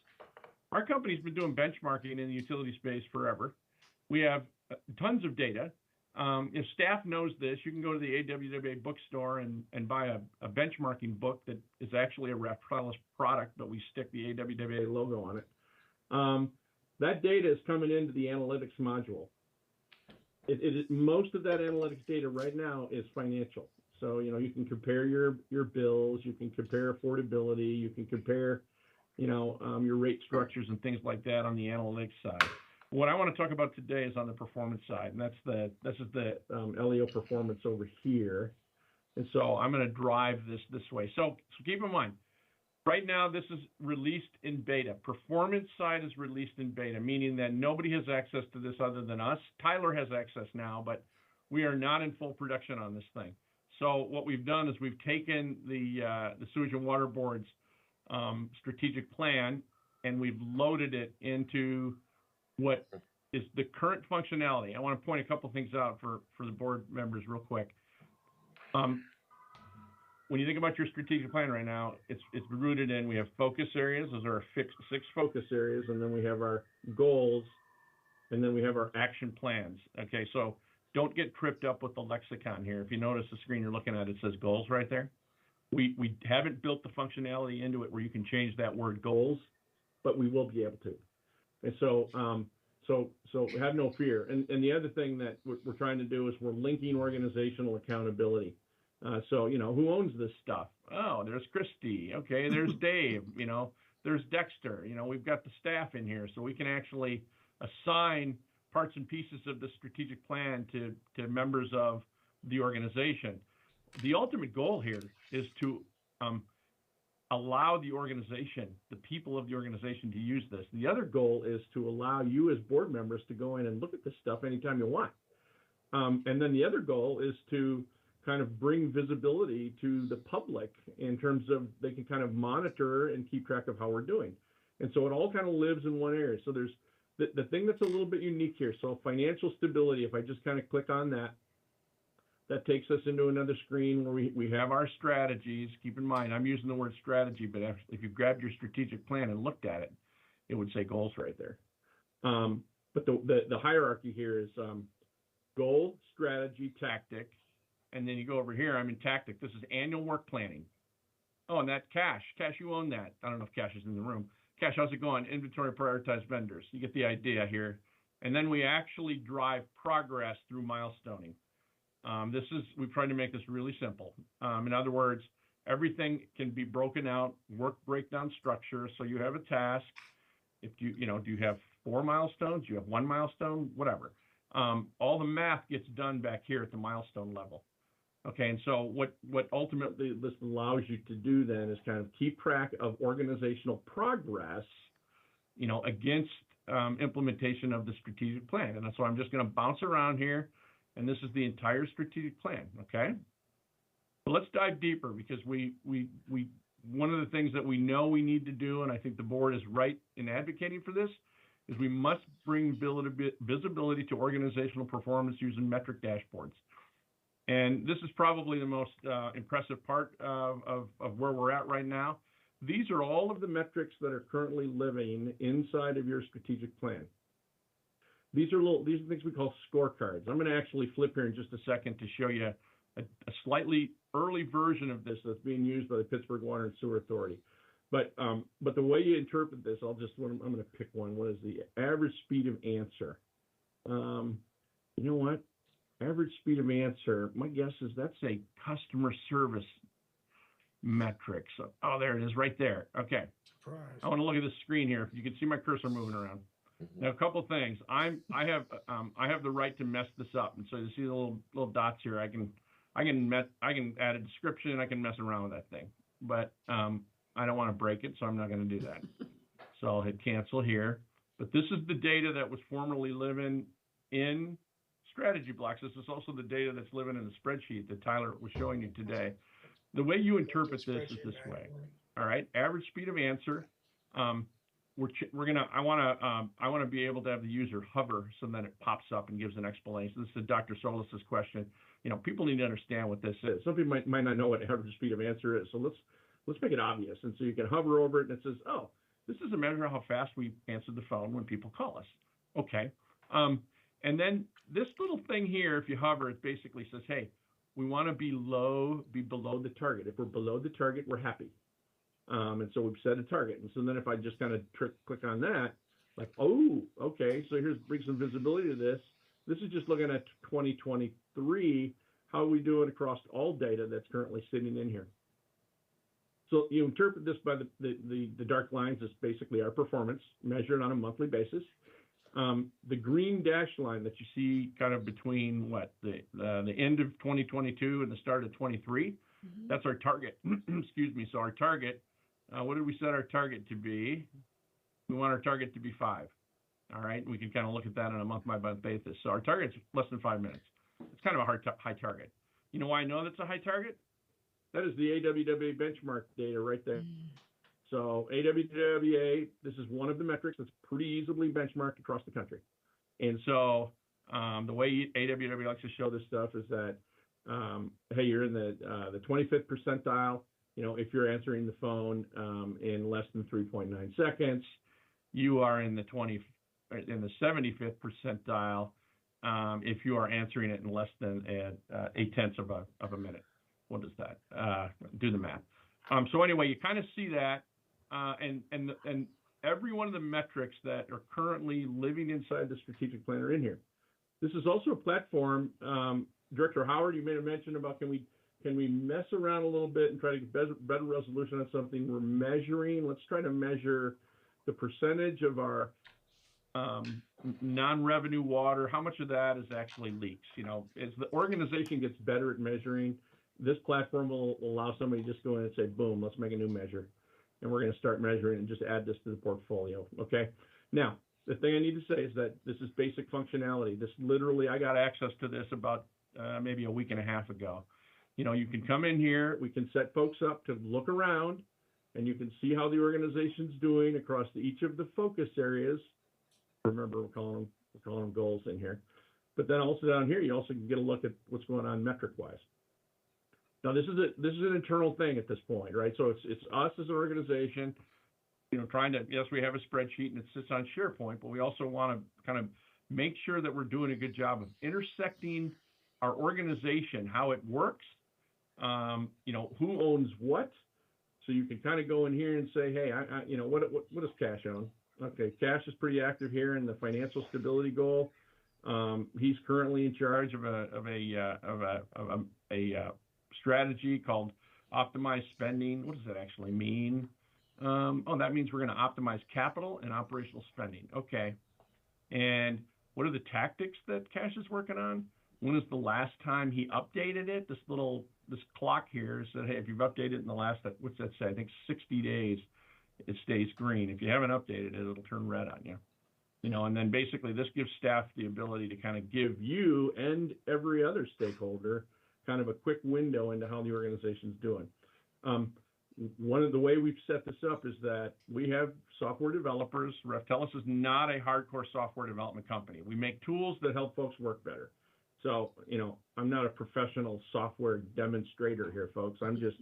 Our company's been doing benchmarking in the utility space forever. We have tons of data. If staff knows this, you can go to the AWWA bookstore and buy a benchmarking book that is actually a Reftelis product, but we stick the AWWA logo on it. That data is coming into the analytics module. Most of that analytics data right now is financial. So, you can compare your bills, you can compare affordability, you can compare, your rate structures and things like that on the analytics side. What I want to talk about today is on the performance side, and this is the LEO performance over here. And so I'm going to drive this way. So keep in mind, right now this is released in beta. Performance side is released in beta, meaning that nobody has access to this other than us. Tyler has access now, but we are not in full production on this thing. So what we've done is we've taken the Sewage and Water Board's strategic plan, and we've loaded it into what is the current functionality. I want to point a couple things out for the board members real quick. When you think about your strategic plan right now, it's rooted in, we have focus areas. Those are our six focus areas, and then we have our goals, and then we have our action plans. Okay, so don't get tripped up with the lexicon here. If you notice the screen you're looking at, it says goals right there. We haven't built the functionality into it where you can change that word goals, but we will be able to. And so have no fear. And the other thing that we're trying to do is we're linking organizational accountability. So, you know, who owns this stuff? Oh, there's Christy. Okay, there's Dave. You know, there's Dexter. You know, we've got the staff in here, so we can actually assign parts and pieces of the strategic plan to members of the organization. The ultimate goal here is to allow the organization, the people of the organization, to use this. The other goal is to allow you as board members to go in and look at this stuff anytime you want. And then the other goal is to kind of bring visibility to the public in terms of they can kind of monitor and keep track of how we're doing. And so it all kind of lives in one area. So there's the thing that's a little bit unique here. So financial stability, if I just kind of click on that, that takes us into another screen where we have our strategies. Keep in mind, I'm using the word strategy, but if you grabbed your strategic plan and looked at it, it would say goals right there. But the hierarchy here is goal, strategy, tactic, and then you go over here, I'm in tactic. This is annual work planning. Oh, and that Cash, you own that. I don't know if Cash is in the room. Cash, how's it going? Inventory, prioritize vendors. You get the idea here. And then we actually drive progress through milestoning. We've tried to make this really simple. In other words, everything can be broken out, work breakdown structure. So you have a task. If do you have 4 milestones? Do you have 1 milestone? Whatever. All the math gets done back here at the milestone level. Okay, and so what ultimately this allows you to do then is kind of keep track of organizational progress, against implementation of the strategic plan. And so I'm just going to bounce around here, and this is the entire strategic plan. Okay, but let's dive deeper, because we one of the things that we know we need to do, and I think the board is right in advocating for this, is we must bring visibility to organizational performance using metric dashboards. And this is probably the most impressive part of where we're at right now. These are all of the metrics that are currently living inside of your strategic plan. These are things we call scorecards. I'm going to actually flip here in just a second to show you a slightly early version of this that's being used by the Pittsburgh Water and Sewer Authority. But the way you interpret this, I'm going to pick one. What is the average speed of answer? You know what? Average speed of answer, my guess is that's a customer service metric. So, there it is right there. Okay.
Surprise.
I want to look at the screen here. You can see my cursor moving around. Mm-hmm. Now, a couple of things. I have the right to mess this up. And so you see the little dots here. I can add a description. I can mess around with that thing. But I don't want to break it, so I'm not going to do that. So I'll hit cancel here. But this is the data that was formerly living in strategy blocks. This is also the data that's living in the spreadsheet that Tyler was showing you today. The way you interpret this is this way. All right, average speed of answer. I want to be able to have the user hover so that it pops up and gives an explanation. This is Dr. Solis's question. People need to understand what this is. Some people might not know what average speed of answer is. So let's make it obvious. And so you can hover over it, and it says, oh, this is a measure of how fast we answer the phone when people call us. Okay. And then this little thing here, if you hover, it basically says, hey, we want to be below the target. If we're below the target, we're happy. And so we've set a target. And so then if I just kind of click on that, like, oh, okay, so bring some visibility to this. This is just looking at 2023, how we do it across all data that's currently sitting in here. So you interpret this by the dark lines is basically our performance measured on a monthly basis. The green dashed line that you see kind of between the end of 2022 and the start of 23, that's our target. Excuse me. So our target, what did we set our target to be? We want our target to be 5. All right. We can kind of look at that on a month by month basis. So our target's less than 5 minutes. It's kind of a high target. You know why I know that's a high target? That is the AWWA benchmark data right there. So AWWA, this is one of the metrics that's pretty easily benchmarked across the country. And so the way AWWA likes to show this stuff is that, hey, you're in the 25th percentile, you know, if you're answering the phone in less than 3.9 seconds. You are in the 75th percentile if you are answering it in less than 0.8 of a minute. What is that? Do the math. So anyway, you kind of see that, and every one of the metrics that are currently living inside the strategic plan are in here. This is also a platform. Director Howard, you made a mention about can we mess around a little bit and try to get better resolution on something we're measuring? Let's try to measure the percentage of our non-revenue water. How much of that is actually leaks? You know, as the organization gets better at measuring, this platform will allow somebody to just go in and say, boom, let's make a new measure. And we're going to start measuring and just add this to the portfolio. Okay. Now, the thing I need to say is that this is basic functionality. This literally, I got access to this about maybe a week and a half ago. You know, you can come in here, we can set folks up to look around, and you can see how the organization's doing across each of the focus areas. Remember, we're calling them goals in here. But then also down here, you also can get a look at what's going on metric-wise. Now, this is an internal thing at this point, right? So it's us as an organization, you know, trying to, yes, we have a spreadsheet and it sits on SharePoint, but we also want to kind of make sure that we're doing a good job of intersecting our organization, how it works, you know, who owns what. So you can kind of go in here and say, hey, you know, what does Cash own? Okay, Cash is pretty active here in the financial stability goal. He's currently in charge of a strategy called optimized spending. What does that actually mean? That means we're going to optimize capital and operational spending. Okay. And what are the tactics that Cash is working on? When is the last time he updated it? This clock here said, hey, if you've updated in the last, what's that say? I think 60 days, it stays green. If you haven't updated it, it'll turn red on you. You know, and then basically this gives staff the ability to kind of give you and every other stakeholder kind of a quick window into how the organization's doing. One of the way we've set this up is that we have software developers. Reftelis is not a hardcore software development company. We make tools that help folks work better. So, you know, I'm not a professional software demonstrator here, folks. I'm just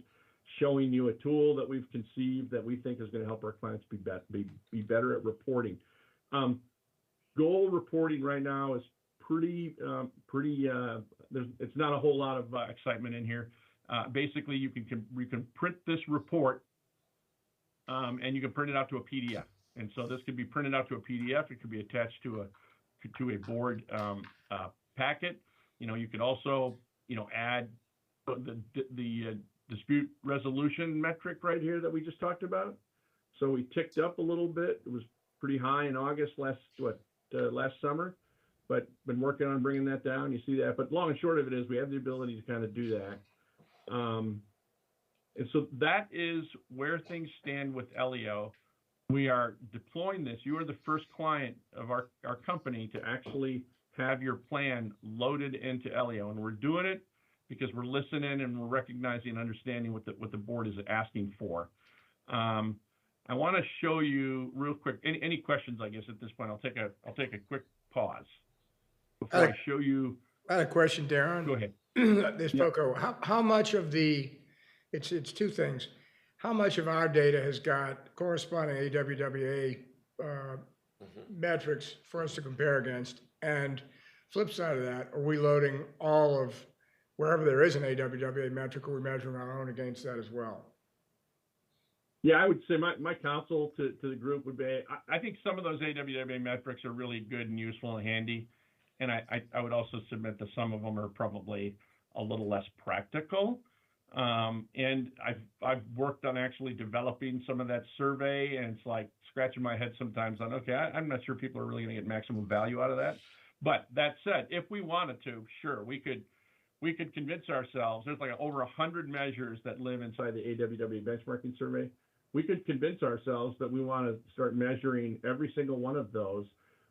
showing you a tool that we've conceived that we think is going to help our clients be better at reporting. Goal reporting right now is pretty. It's not a whole lot of excitement in here. Basically, you can print this report, and you can print it out to a PDF. And so this could be printed out to a PDF. It could be attached to a board packet. You know, you could also, you know, add the dispute resolution metric right here that we just talked about. So we ticked up a little bit. It was pretty high in August last summer, but been working on bringing that down. You see that. But long and short of it is we have the ability to kind of do that. And so that is where things stand with Elio. We are deploying this. You are the first client of our company to actually have your plan loaded into Elio. And we're doing it because we're listening and we're recognizing and understanding what the board is asking for. I want to show you real quick. Any questions, I guess, at this point? I'll take a quick pause before I show you.
I had a question, Darren.
Go ahead.
This FOCO, how much of it's two things. How much of our data has got corresponding AWWA metrics for us to compare against? And flip side of that, are we loading all of, wherever there is an AWWA metric, are we measuring our own against that as well?
Yeah, I would say my counsel to the group would be, I think some of those AWWA metrics are really good and useful and handy. And I would also submit that some of them are probably a little less practical. And I've worked on actually developing some of that survey, and it's like scratching my head sometimes on, okay, I'm not sure people are really going to get maximum value out of that. But that said, if we wanted to, sure, we could convince ourselves, there's like over 100 measures that live inside the AWWA benchmarking survey. We could convince ourselves that we want to start measuring every single one of those,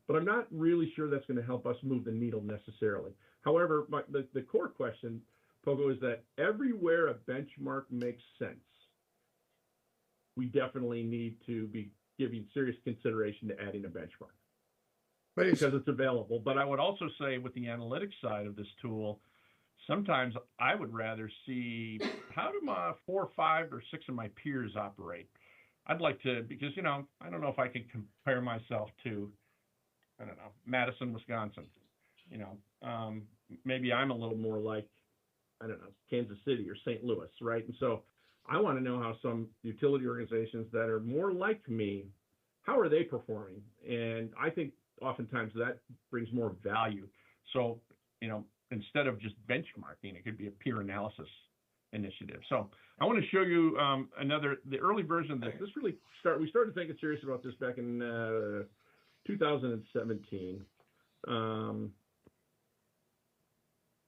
but I'm not really sure that's going to help us move the needle necessarily. However, the core question Pogo, is that everywhere a benchmark makes sense, we definitely need to be giving serious consideration to adding a benchmark
But
because it's available. But I would also say with the analytics side of this tool, sometimes I would rather see how do my 4, 5, or 6 of my peers operate. I'd like to, because, you know, I don't know if I could compare myself to, I don't know, Madison, Wisconsin. You know, maybe I'm a little more like, I don't know, Kansas City or St. Louis, right? And so I want to know how some utility organizations that are more like me, how are they performing? And I think oftentimes that brings more value. So, you know, instead of just benchmarking, it could be a peer analysis initiative. So I want to show you the early version of this. We started thinking serious about this back in 2017.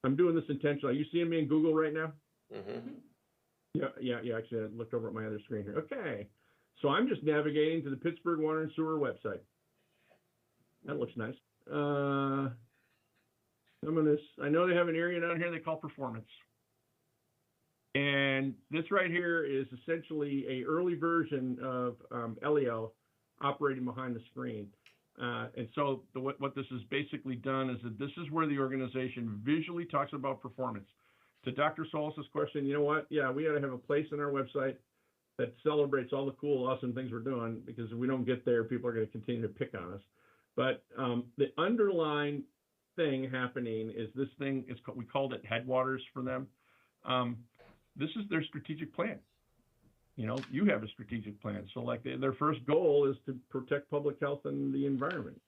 I'm doing this intentionally. Are you seeing me in Google right now?
Mm-hmm.
Yeah. Actually, I looked over at my other screen here. Okay. So I'm just navigating to the Pittsburgh Water and Sewer website. That looks nice. I know they have an area down here they call performance. And this right here is essentially a early version of Elio operating behind the screen. And so what this has basically done is that this is where the organization visually talks about performance. To Dr. Solis' question, you know what? Yeah, we got to have a place on our website that celebrates all the cool, awesome things we're doing, because if we don't get there, people are going to continue to pick on us. But the underlying thing happening is this thing is we called it Headwaters for them. This is their strategic plan. You know, you have a strategic plan. So like their first goal is to protect public health and the environment.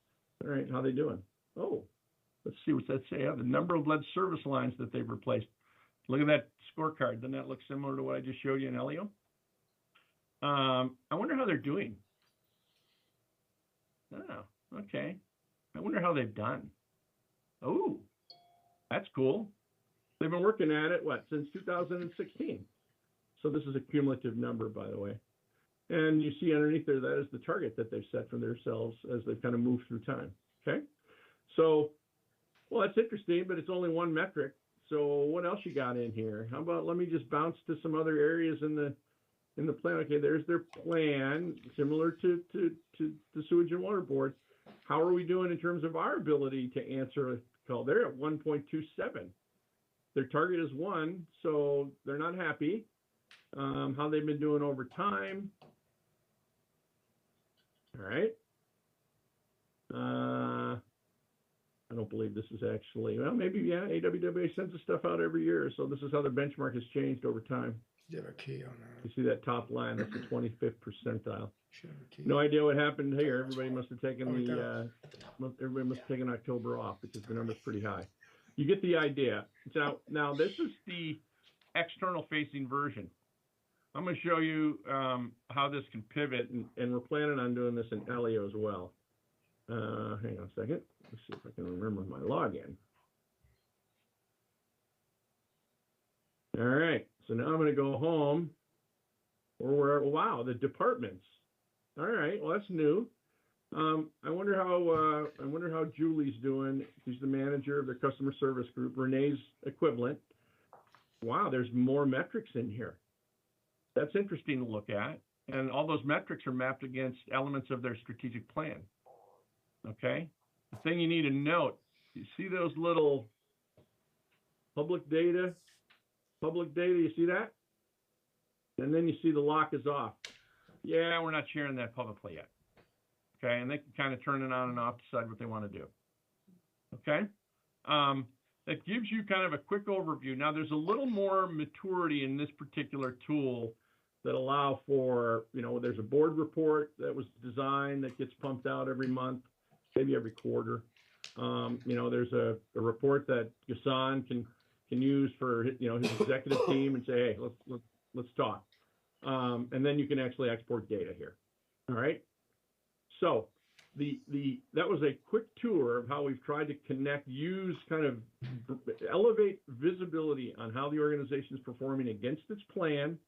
All right, how they doing? Oh, let's see what's that say. The number of lead service lines that they've replaced. Look at that scorecard. Doesn't that look similar to what I just showed you in Elio? I wonder how they're doing. Oh, okay. I wonder how they've done. Oh, that's cool. They've been working at it, since 2016. So this is a cumulative number, by the way. And you see underneath there, that is the target that they've set for themselves as they've kind of moved through time. Okay. So, well, that's interesting, but it's only one metric. So what else you got in here? How about, let me just bounce to some other areas in the plan. Okay, there's their plan, similar to the Sewage and Water Board. How are we doing in terms of our ability to answer a call? They're at 1.27. Their target is 1, so they're not happy. How they've been doing over time. All right. I don't believe this is actually, well, maybe, yeah, AWWA sends the stuff out every year. So this is how the benchmark has changed over time.
you have a key on that.
You see that top line, that's the 25th percentile.
Should have a key.
No idea what happened here. Everybody must have taken everybody must have taken October off because the number's pretty high. You get the idea. Now this is the external facing version. I'm going to show you how this can pivot, and we're planning on doing this in Elio as well. Hang on a second. Let's see if I can remember my login. All right. So now I'm going to go home. Wow, the departments. All right. Well, that's new. I wonder how Julie's doing. She's the manager of the customer service group, Renee's equivalent. Wow, there's more metrics in here. That's interesting to look at. And all those metrics are mapped against elements of their strategic plan. Okay? The thing you need to note, you see those little public data, you see that? And then you see the lock is off. Yeah, we're not sharing that publicly yet. Okay, and they can kind of turn it on and off, decide what they want to do. Okay? That gives you kind of a quick overview. Now, there's a little more maturity in this particular tool that allow for, there's a board report that was designed that gets pumped out every month, maybe every quarter. There's a report that Gassan can use for his executive team and say, hey, let's talk. And then you can actually export data here. All right. So that was a quick tour of how we've tried to elevate visibility on how the organization is performing against its plan,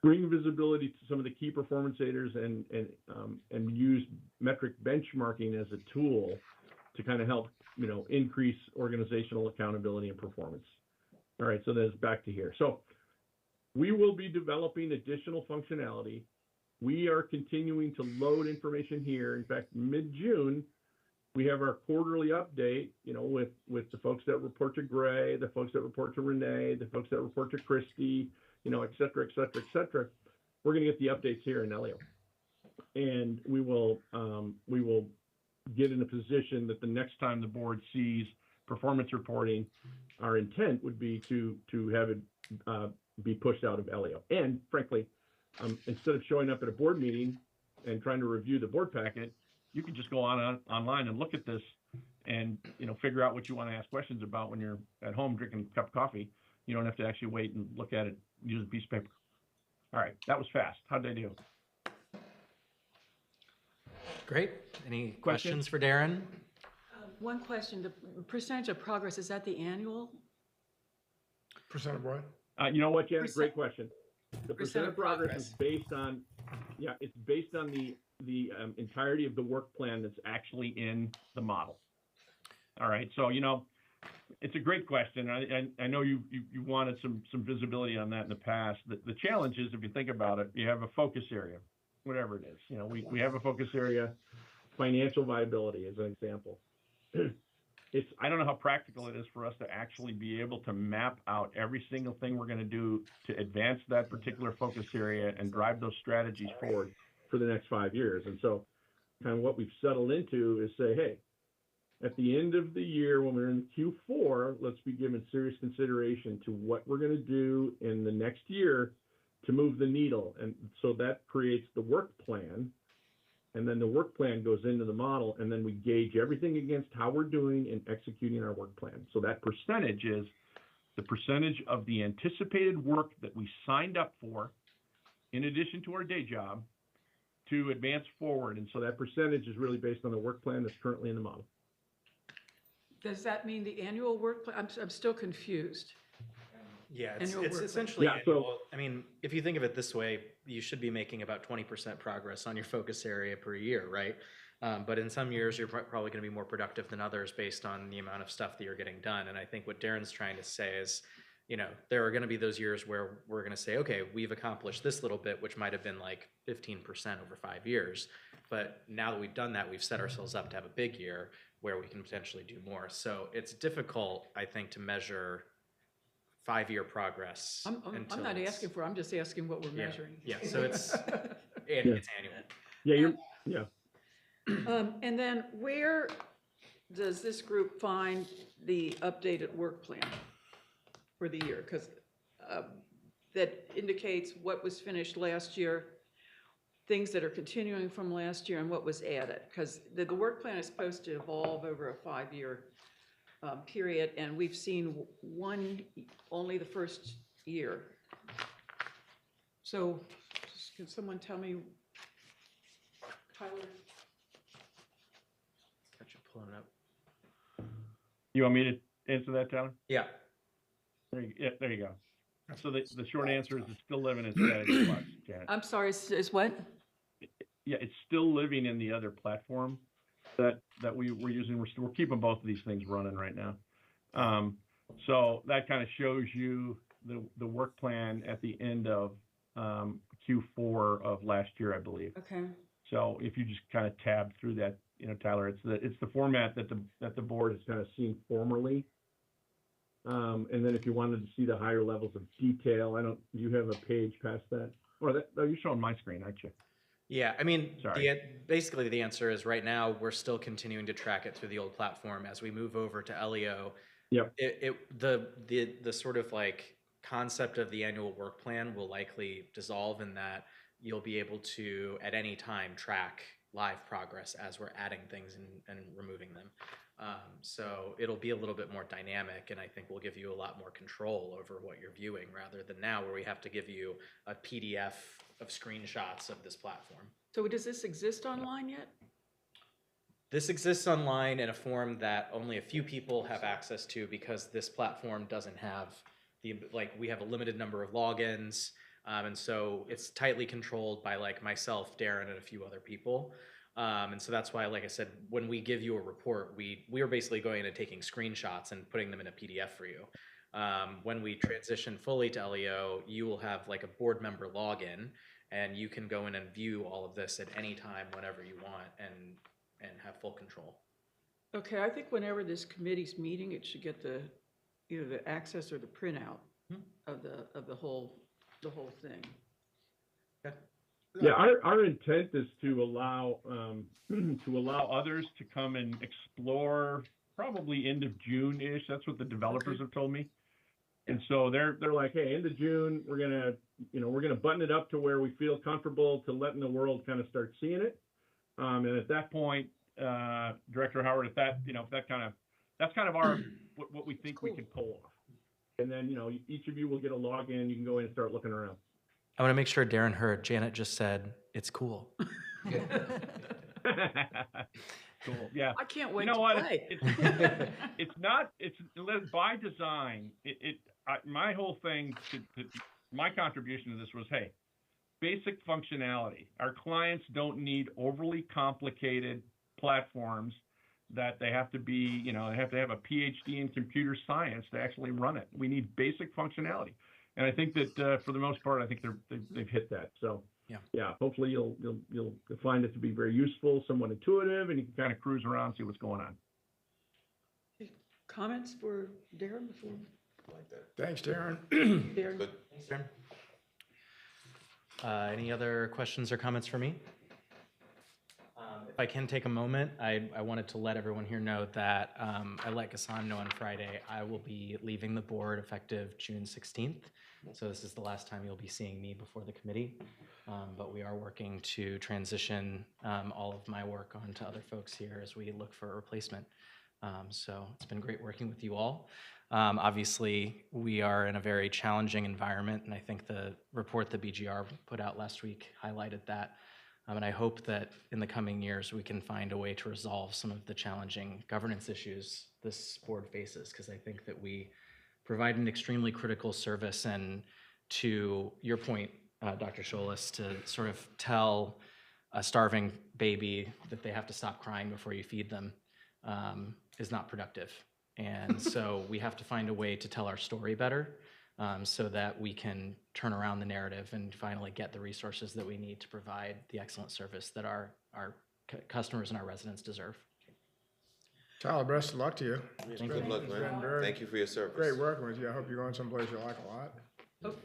bring visibility to some of the key performance indicators, and use metric benchmarking as a tool to kind of help increase organizational accountability and performance. All right, so then it's back to here. So we will be developing additional functionality. We are continuing to load information here. In fact, mid-June, we have our quarterly update, with the folks that report to Gray, the folks that report to Renee, the folks that report to Christy, et cetera, et cetera, et cetera. We're going to get the updates here in Elio. And we will get in a position that the next time the board sees performance reporting, our intent would be to have it be pushed out of Elio. And frankly, instead of showing up at a board meeting and trying to review the board packet, you can just go online and look at this and figure out what you want to ask questions about when you're at home drinking a cup of coffee. You don't have to actually wait and look at it, use a piece of paper. All right, that was fast. How'd they do?
Great. Any questions for Darren?
One question, the percentage of progress, is that the annual?
Percent of what?
You know what, Janet?
Percent-
Great question. The percent of progress is based on, it's based on the entirety of the work plan that's actually in the model. All right, so it's a great question. I know you wanted some visibility on that in the past. The challenge is, if you think about it, you have a focus area, whatever it is. We have a focus area, financial viability as an example. I don't know how practical it is for us to actually be able to map out every single thing we're going to do to advance that particular focus area and drive those strategies forward for the next 5 years. And so kind of what we've settled into is say, hey, at the end of the year, when we're in Q4, let's be giving serious consideration to what we're going to do in the next year to move the needle. And so that creates the work plan. And then the work plan goes into the model, and then we gauge everything against how we're doing in executing our work plan. So that percentage is the percentage of the anticipated work that we signed up for, in addition to our day job, to advance forward. And so that percentage is really based on the work plan that's currently in the model.
Does that mean the annual work plan? I'm still confused.
Yeah,
Annual
it's
work
essentially
plan. Yeah, so-
annual. I mean, if you think of it this way, you should be making about 20% progress on your focus area per year, right? But in some years, you're probably going to be more productive than others based on the amount of stuff that you're getting done. And I think what Darren's trying to say is, there are going to be those years where we're going to say, okay, we've accomplished this little bit, which might have been like 15% over 5 years. But now that we've done that, we've set ourselves up to have a big year where we can potentially do more. So it's difficult, I think, to measure 5-year progress.
I'm not asking for, I'm just asking what we're measuring.
Yeah, so it's it's annual.
Yeah.
And then where does this group find the updated work plan for the year? Because that indicates what was finished last year, things that are continuing from last year, and what was added. Because the work plan is supposed to evolve over a 5-year period, and we've seen only the first year. So can someone tell me, Tyler?
Got you pulling up.
You want me to answer that, Tyler?
Yeah.
There you go. So the short answer is it's still living in strategy box, Janet.
I'm sorry, is what?
Yeah, it's still living in the other platform that we're using. We're keeping both of these things running right now. So that kind of shows you the work plan at the end of Q4 of last year, I believe.
Okay.
So if you just kind of tab through that, Tyler, it's the format that the board has kind of seen formerly. And then if you wanted to see the higher levels of detail, you have a page past that? Or you're showing my screen, aren't you?
Yeah, I mean,
Sorry.
basically the answer is right now we're still continuing to track it through the old platform. As we move over to Elio,
Yep.
The sort of like concept of the annual work plan will likely dissolve in that you'll be able to at any time track live progress as we're adding things and removing them. So it'll be a little bit more dynamic, and I think we'll give you a lot more control over what you're viewing rather than now where we have to give you a PDF of screenshots of this platform.
So does this exist online yet?
This exists online in a form that only a few people have access to because this platform doesn't have we have a limited number of logins, and so it's tightly controlled by myself, Darren, and a few other people. And so that's why, like I said, when we give you a report, we are basically going and taking screenshots and putting them in a PDF for you. When we transition fully to LEO, you will have like a board member login, and you can go in and view all of this at any time, whenever you want, and have full control.
Okay, I think whenever this committee's meeting, it should get the, either the access or the printout of the whole thing.
Yeah, our intent is to allow to allow others to come and explore probably end of June-ish. That's what the developers have told me. And so they're like, hey, end of June, we're gonna button it up to where we feel comfortable to letting the world kind of start seeing it. And at that point, Director Howard, if that's kind of our what we think we can pull off. And then each of you will get a login. You can go in and start looking around.
I want to make sure Darren heard. Janet just said it's cool.
Cool. Yeah.
I can't wait
You know
to
what?
play.
It's by design. My whole thing, my contribution to this was, hey, basic functionality. Our clients don't need overly complicated platforms that they have to be, they have to have a PhD in computer science to actually run it. We need basic functionality. And I think that for the most part, I think they've hit that. So yeah, hopefully you'll find it to be very useful, somewhat intuitive, and you can kind of cruise around, see what's going on.
Comments for Darren before?
Like that.
Thanks, Darren.
Darren?
Good.
Thanks, Darren. Any other questions or comments for me? If I can take a moment, I wanted to let everyone here know that I let Ghassan know on Friday I will be leaving the board effective June 16th. So this is the last time you'll be seeing me before the committee. But we are working to transition all of my work onto other folks here as we look for a replacement. So it's been great working with you all. Obviously, we are in a very challenging environment, and I think the report the BGR put out last week highlighted that. And I hope that in the coming years, we can find a way to resolve some of the challenging governance issues this board faces, because I think that we provide an extremely critical service. And to your point, Dr. Scholas, to sort of tell a starving baby that they have to stop crying before you feed them is not productive. And so we have to find a way to tell our story better. So that we can turn around the narrative and finally get the resources that we need to provide the excellent service that our customers and our residents deserve.
Tyler, best of luck to you.
Good luck, man. Thank you for your service.
Great working with you. I hope you're going someplace you like a lot.
Oh.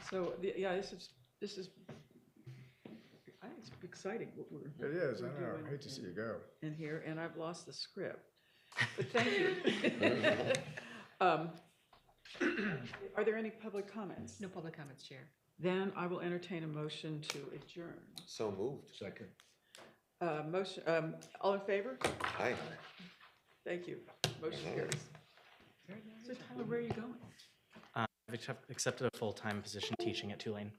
So, yeah, this is, I think it's exciting what we're.
It is, I
we're
know.
doing
I hate to see you go.
In here, and I've lost the script, but thank you. Are there any public comments?
No public comments, Chair.
Then I will entertain a motion to adjourn.
So moved. Second.
Motion, all in favor?
Aye.
Thank you. Motion carries. So Tyler, where are you going?
I've accepted a full-time position teaching at Tulane.